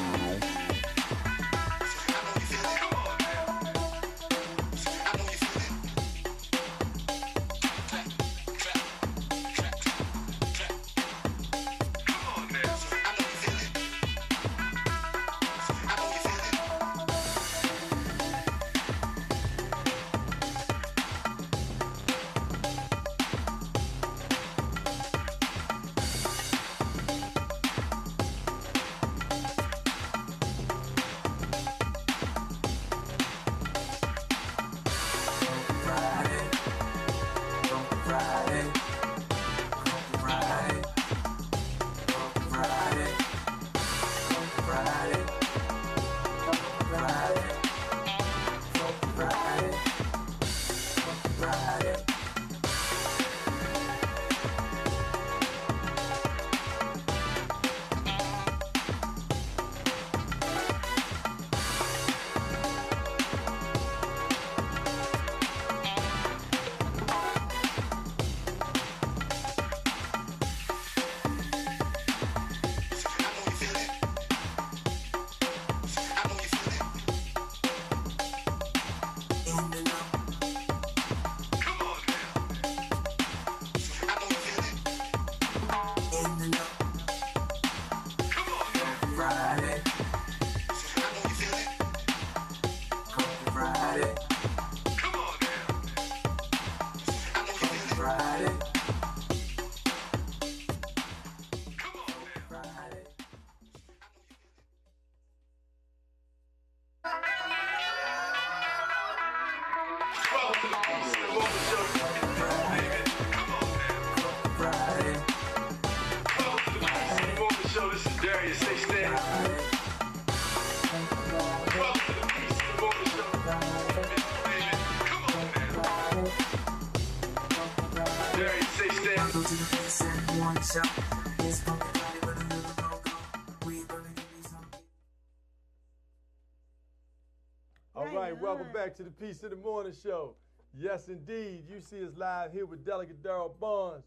All right, welcome back to the Piece of the Morning Show. Yes, indeed. You see us live here with Delegate Daryl Bonds,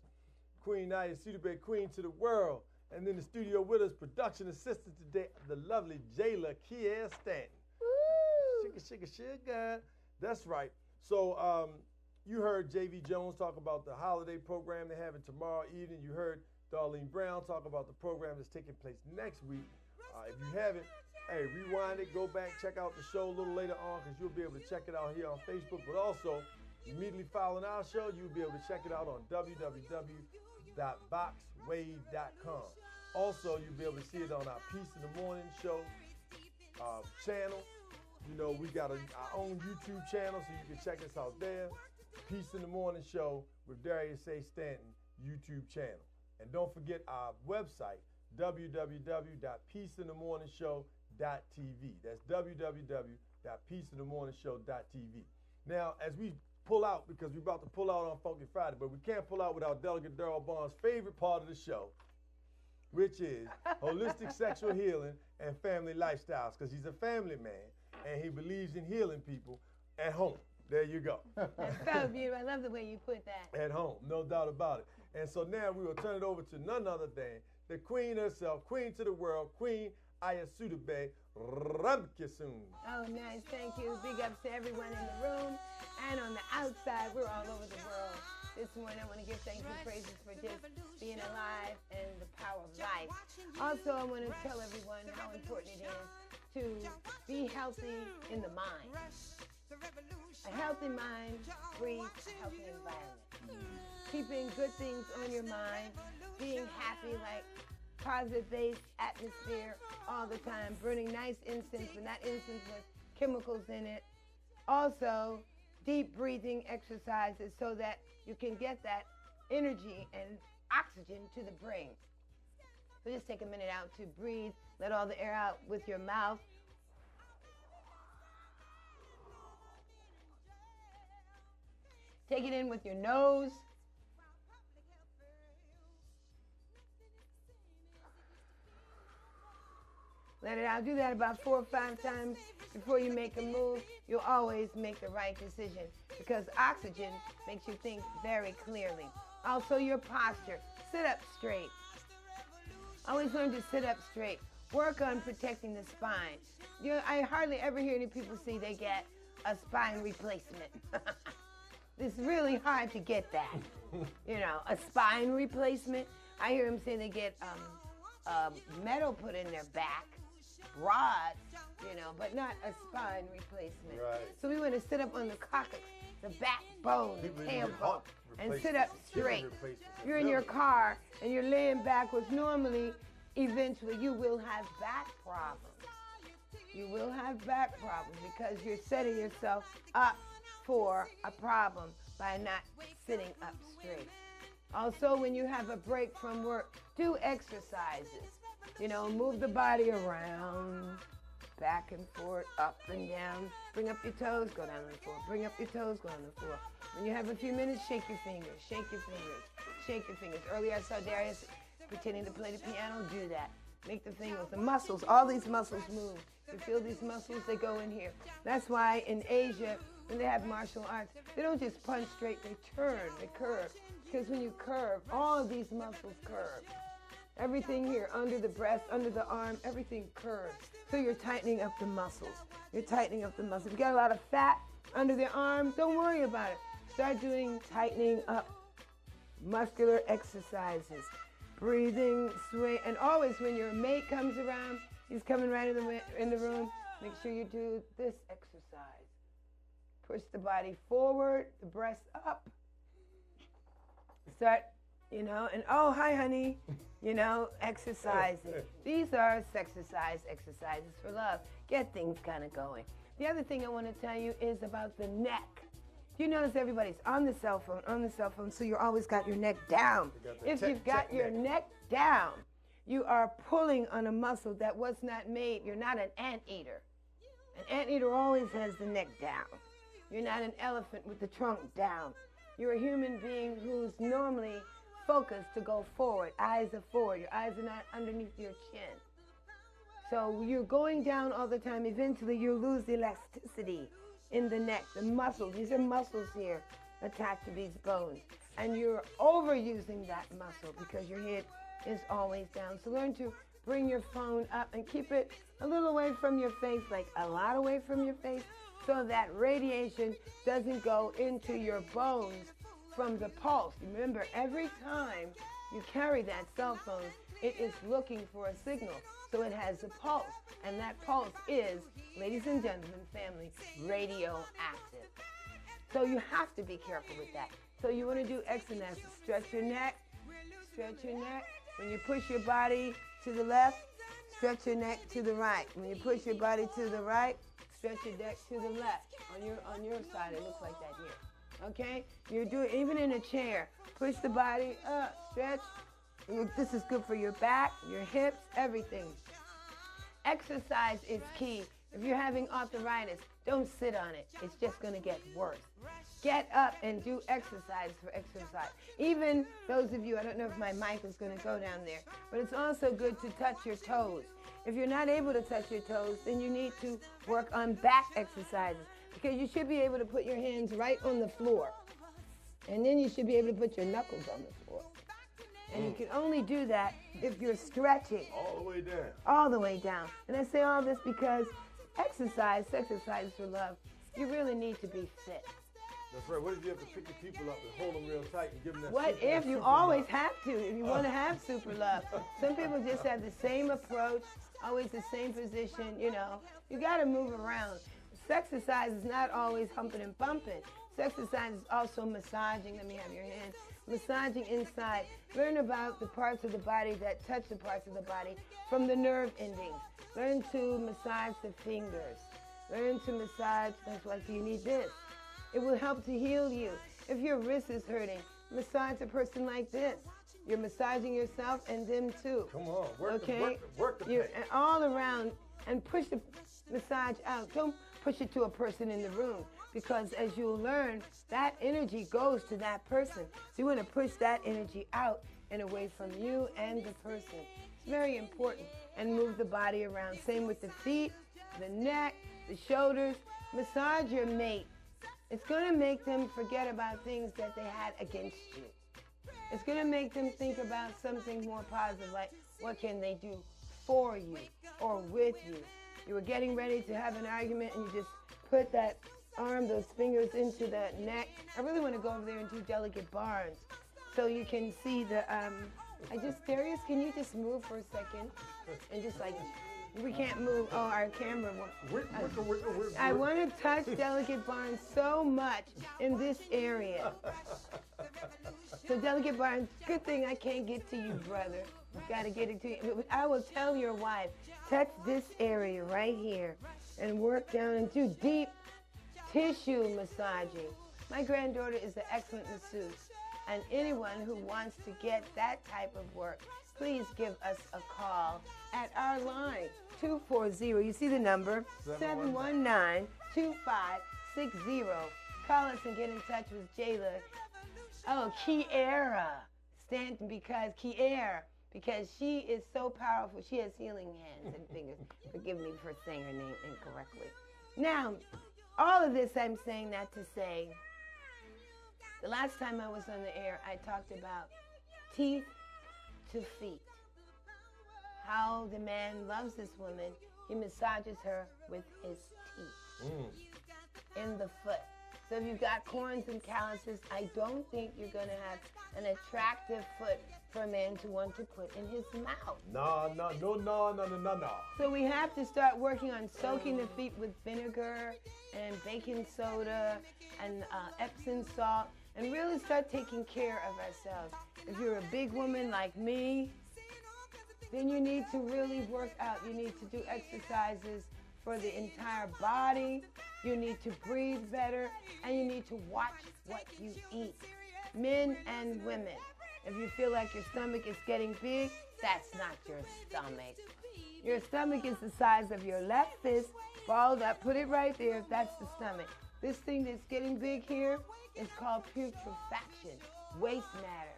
Queen Naya Sudabay, Queen to the World. And in the studio with us, production assistant today, the lovely Jayla Kier Stanton. Shika, shika. That's right. So you heard JV Jones talk about the holiday program they're having tomorrow evening. You heard Darlene Brown talk about the program that's taking place next week. If you haven't, hey, rewind it, go back, check out the show a little later on because you'll be able to check it out here on Facebook. But also, immediately following our show, you'll be able to check it out on www.boxwave.com. Also, you'll be able to see it on our Peace in the Morning show channel. You know, we got our own YouTube channel, so you can check us out there. Peace in the Morning show with Darius A. Stanton YouTube channel. And don't forget our website, www.peaceinthemorningshow.tv. That's www.peaceinthemorningshow.tv. Now, as we pull out, because we're about to pull out on Funky Friday, but we can't pull out without Delegate Darrell Bond's favorite part of the show, which is holistic sexual healing and family lifestyles, because he's a family man and he believes in healing people at home. There you go. That's so beautiful. I love the way you put that. At home, no doubt about it. And so now we will turn it over to none other than the queen herself, queen to the world, Queen Ayasudebe Ramkisoon. Oh, nice. Thank you. Big ups to everyone in the room and on the outside. We're all over the world. This morning, I want to give thanks and praises for just being alive and the power of life. Also, I want to tell everyone how important it is to be healthy in the mind. A healthy mind breeds a healthy environment. Keeping good things on your mind, being happy, like positive-based atmosphere all the time, burning nice incense, but not incense with chemicals in it. Also, deep breathing exercises so that you can get that energy and oxygen to the brain. So just take a minute out to breathe, let all the air out with your mouth. Take it in with your nose. Let it out. Do that about 4 or 5 times before you make a move. You'll always make the right decision because oxygen makes you think very clearly. Also, your posture. Sit up straight. Always learn to sit up straight. Work on protecting the spine. I hardly ever hear any people say they get a spine replacement. It's really hard to get that. You know, a spine replacement. I hear them say they get metal put in their back, rods, you know, but not a spine replacement. Right. So we want to sit up on the coccyx, the backbone, the tailbone, and sit up straight. You're in your car and you're laying backwards. Normally, eventually, you will have back problems. You will have back problems because you're setting yourself up for a problem by not sitting up straight. Also, when you have a break from work, do exercises. You know, move the body around, back and forth, up and down. Bring up your toes, go down on the floor. Bring up your toes, go on the floor. When you have a few minutes, shake your fingers, shake your fingers, shake your fingers. Earlier I saw Darius pretending to play the piano. Do that. Make the fingers, the muscles, all these muscles move. You feel these muscles, they go in here. That's why in Asia, when they have martial arts, they don't just punch straight, they turn, they curve. Because when you curve, all of these muscles curve. Everything here, under the breast, under the arm, everything curves. So you're tightening up the muscles. You're tightening up the muscles. If you got a lot of fat under the arm, don't worry about it. Start doing tightening up muscular exercises. Breathing, sway, and always when your mate comes around, he's coming right in the room, make sure you do this exercise. Push the body forward, the breast up. Start, you know, and oh, hi, honey, you know, exercising. These are exercises for love. Get things kind of going. The other thing I want to tell you is about the neck. You notice everybody's on the cell phone, so you always got your neck down. If you've got your neck down, you are pulling on a muscle that was not made. You're not an anteater. An anteater always has the neck down. You're not an elephant with the trunk down. You're a human being who's normally focused to go forward. Eyes are forward. Your eyes are not underneath your chin. So you're going down all the time. Eventually, you'll lose the elasticity in the neck, the muscles. These are muscles here attached to these bones. And you're overusing that muscle because your head is always down. So learn to bring your phone up and keep it a little away from your face, like a lot away from your face, so that radiation doesn't go into your bones from the pulse. Remember, every time you carry that cell phone, it is looking for a signal. So it has a pulse, and that pulse is, ladies and gentlemen, family, radioactive. So you have to be careful with that. So you want to do exercises. Stretch your neck. Stretch your neck. When you push your body to the left, stretch your neck to the right. When you push your body to the right, stretch your neck to the left. On your side, it looks like that here. Okay? You do it even in a chair. Push the body up, stretch. This is good for your back, your hips, everything. Exercise is key. If you're having arthritis, don't sit on it. It's just going to get worse. Get up and do exercise for exercise. Even those of you, I don't know if my mic is going to go down there, but it's also good to touch your toes. If you're not able to touch your toes, then you need to work on back exercises, because you should be able to put your hands right on the floor. And then you should be able to put your knuckles on the floor. And you can only do that if you're stretching. All the way down. All the way down. And I say all this because exercise for love, you really need to be fit. That's right. What if you have to pick your people up and hold them real tight and give them that What super, if that you super always love? have to, if you want to have super love? Some people just have the same approach, always the same position, you know. You got to move around. Sexercise is not always humping and bumping. Sexercise is also massaging. Let me have your hand. Massaging inside. Learn about the parts of the body that touch the parts of the body from the nerve endings. Learn to massage the fingers. Learn to massage, that's why you need this. It will help to heal you. If your wrist is hurting, massage a person like this. You're massaging yourself and them too. Come on, work okay? work the You're pain. all around, and push the massage out. Don't push it to a person in the room, because as you'll learn, that energy goes to that person. So you want to push that energy out and away from you and the person. It's very important. And move the body around. Same with the feet, the neck, the shoulders. Massage your mate. It's going to make them forget about things that they had against you. It's going to make them think about something more positive, like what can they do for you or with you. You were getting ready to have an argument and you just put that arm, those fingers into the neck. I really want to go over there and do Delicate Barnes so you can see the, Darius, can you just move for a second? And just like, we can't move, our camera won't. I want to touch Delicate Barnes so much in this area. So Delicate Barnes, good thing I can't get to you, brother. Got to get it to you. I will tell your wife, touch this area right here and work down and do deep tissue massaging. My granddaughter is an excellent masseuse, and anyone who wants to get that type of work, please give us a call at our line, 240. You see the number? 719-2560. Call us and get in touch with Jayla. Oh, Kiera Stanton, because she is so powerful. She has healing hands and fingers. Forgive me for saying her name incorrectly. Now, all of this I'm saying that to say, the last time I was on the air, I talked about teeth to feet. How the man loves this woman. He massages her with his teeth in the foot. So if you've got corns and calluses, I don't think you're going to have an attractive foot for a man to want to put in his mouth. No. So we have to start working on soaking the feet with vinegar and baking soda and Epsom salt, and really start taking care of ourselves. If you're a big woman like me, then you need to really work out. You need to do exercises for the entire body. You need to breathe better, and you need to watch what you eat. Men and women. If you feel like your stomach is getting big, that's not your stomach. Your stomach is the size of your left fist. Balled up, put it right there, that's the stomach. This thing that's getting big here is called putrefaction, waste matter.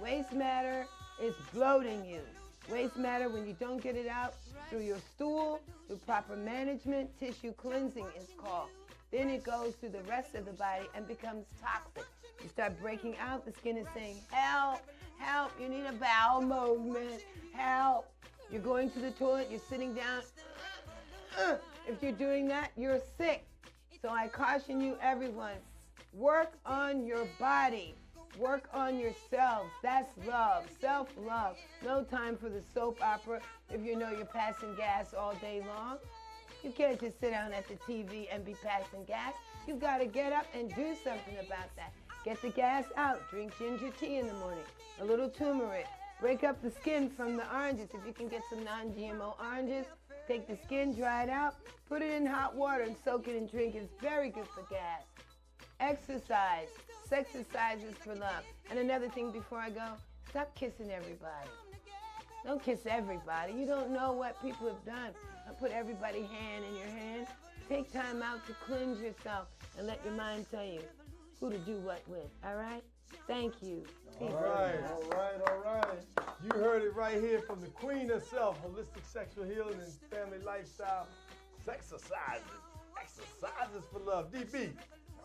Waste matter is bloating you. Waste matter, when you don't get it out through your stool, through proper management, tissue cleansing is called. Then it goes through the rest of the body and becomes toxic. You start breaking out, the skin is saying, help, help, you need a bowel movement, help. You're going to the toilet, you're sitting down. If you're doing that, you're sick. So I caution you, everyone, work on your body. Work on yourselves. That's love. Self-love. No time for the soap opera if you know you're passing gas all day long. You can't just sit down at the TV and be passing gas. You've got to get up and do something about that. Get the gas out. Drink ginger tea in the morning. A little turmeric. Break up the skin from the oranges. If you can get some non-GMO oranges, take the skin, dry it out, put it in hot water and soak it and drink it. It's very good for gas. Exercise. Sexercise is for love. And another thing before I go, stop kissing everybody. Don't kiss everybody. You don't know what people have done. Put everybody's hand in your hand. Take time out to cleanse yourself and let your mind tell you who to do what with, all right? Thank you. All right. You heard it right here from the queen herself, holistic sexual healing and family lifestyle. Exercises for love. DB.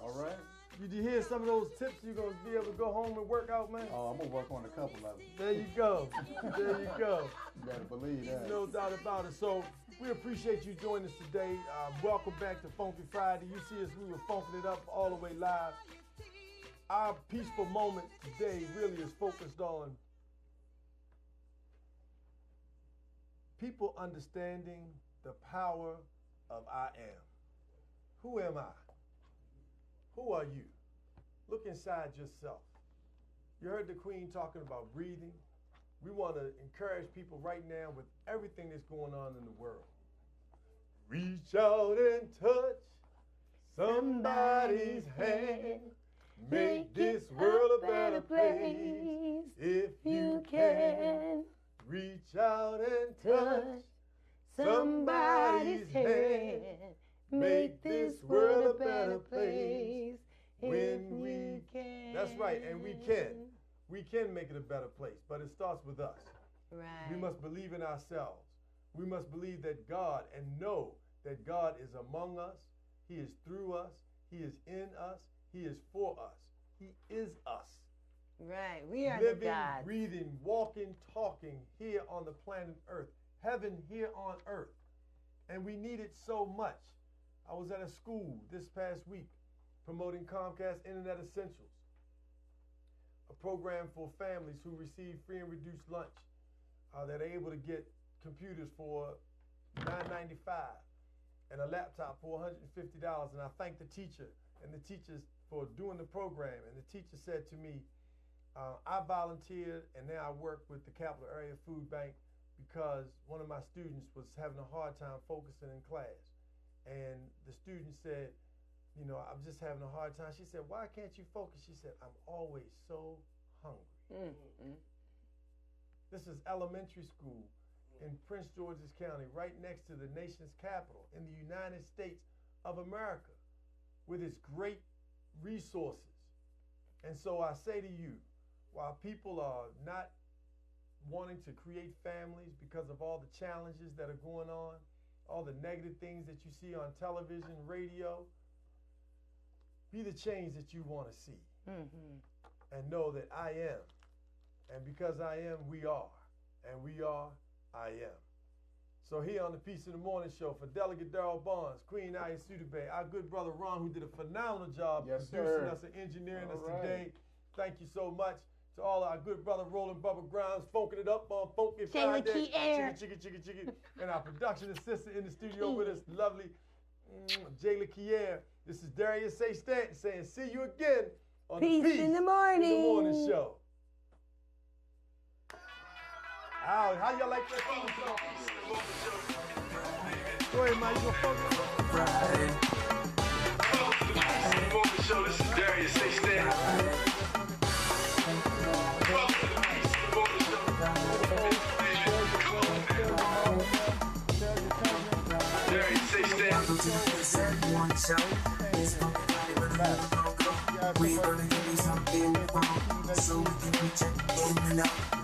All right. Did you hear some of those tips you're going to be able to go home and work out, man? Oh, I'm going to work on a couple of them. There you go. There you go. You better believe that. No doubt about it. So we appreciate you joining us today. Welcome back to Funky Friday. You see us, we were funking it up all the way live. Our peaceful moment today really is focused on people understanding the power of I am. Who am I? Who are you? Look inside yourself. You heard the queen talking about breathing. We want to encourage people right now with everything that's going on in the world. Reach out and touch somebody's hand. Make this world a better place if you can. Reach out and touch somebody's hand. Make this world a better place when we can. That's right, and we can. We can make it a better place, but it starts with us. Right. We must believe in ourselves. We must believe that God and know that God is among us. He is through us. He is in us. He is for us. He is us. Right. We are living, the gods. breathing, walking, talking here on the planet Earth. Heaven here on earth. And we need it so much. I was at a school this past week promoting Comcast Internet Essentials, a program for families who receive free and reduced lunch that are able to get computers for $9.95 and a laptop for $150. And I thank the teacher and the teachers for doing the program. And the teacher said to me, I volunteered and now I work with the Capital Area Food Bank because one of my students was having a hard time focusing in class. And the student said, you know, I'm just having a hard time. She said, why can't you focus? She said, I'm always so hungry. Mm-hmm. This is elementary school in Prince George's County, right next to the nation's capital in the United States of America, with its great resources. And so I say to you, while people are not wanting to create families because of all the challenges that are going on, all the negative things that you see on television, radio, be the change that you want to see. Mm-hmm. And know that I am. And because I am, we are. And we are, I am. So here on the Peace in the Morning Show for Delegate Darrell Barnes, Queen Aya Sudebe, our good brother Ron, who did a phenomenal job producing us and engineering us today. Thank you so much. To all our good brother Roland Bubba Grimes, funking it up on Funky Friday. Chicka. And our production assistant in the studio with us, lovely Jayla Kier. This is Darius A. Stanton saying, see you again on the Peace in the Morning Show. How y'all like that song? Go ahead, Mike. You gonna focus? Welcome to the Peace in the Morning Show. This is Darius A. Stanton. Welcome to the Peace in the Morning Show. Darius A. Stanton. We're gonna give you something fun so we can reach it in and out.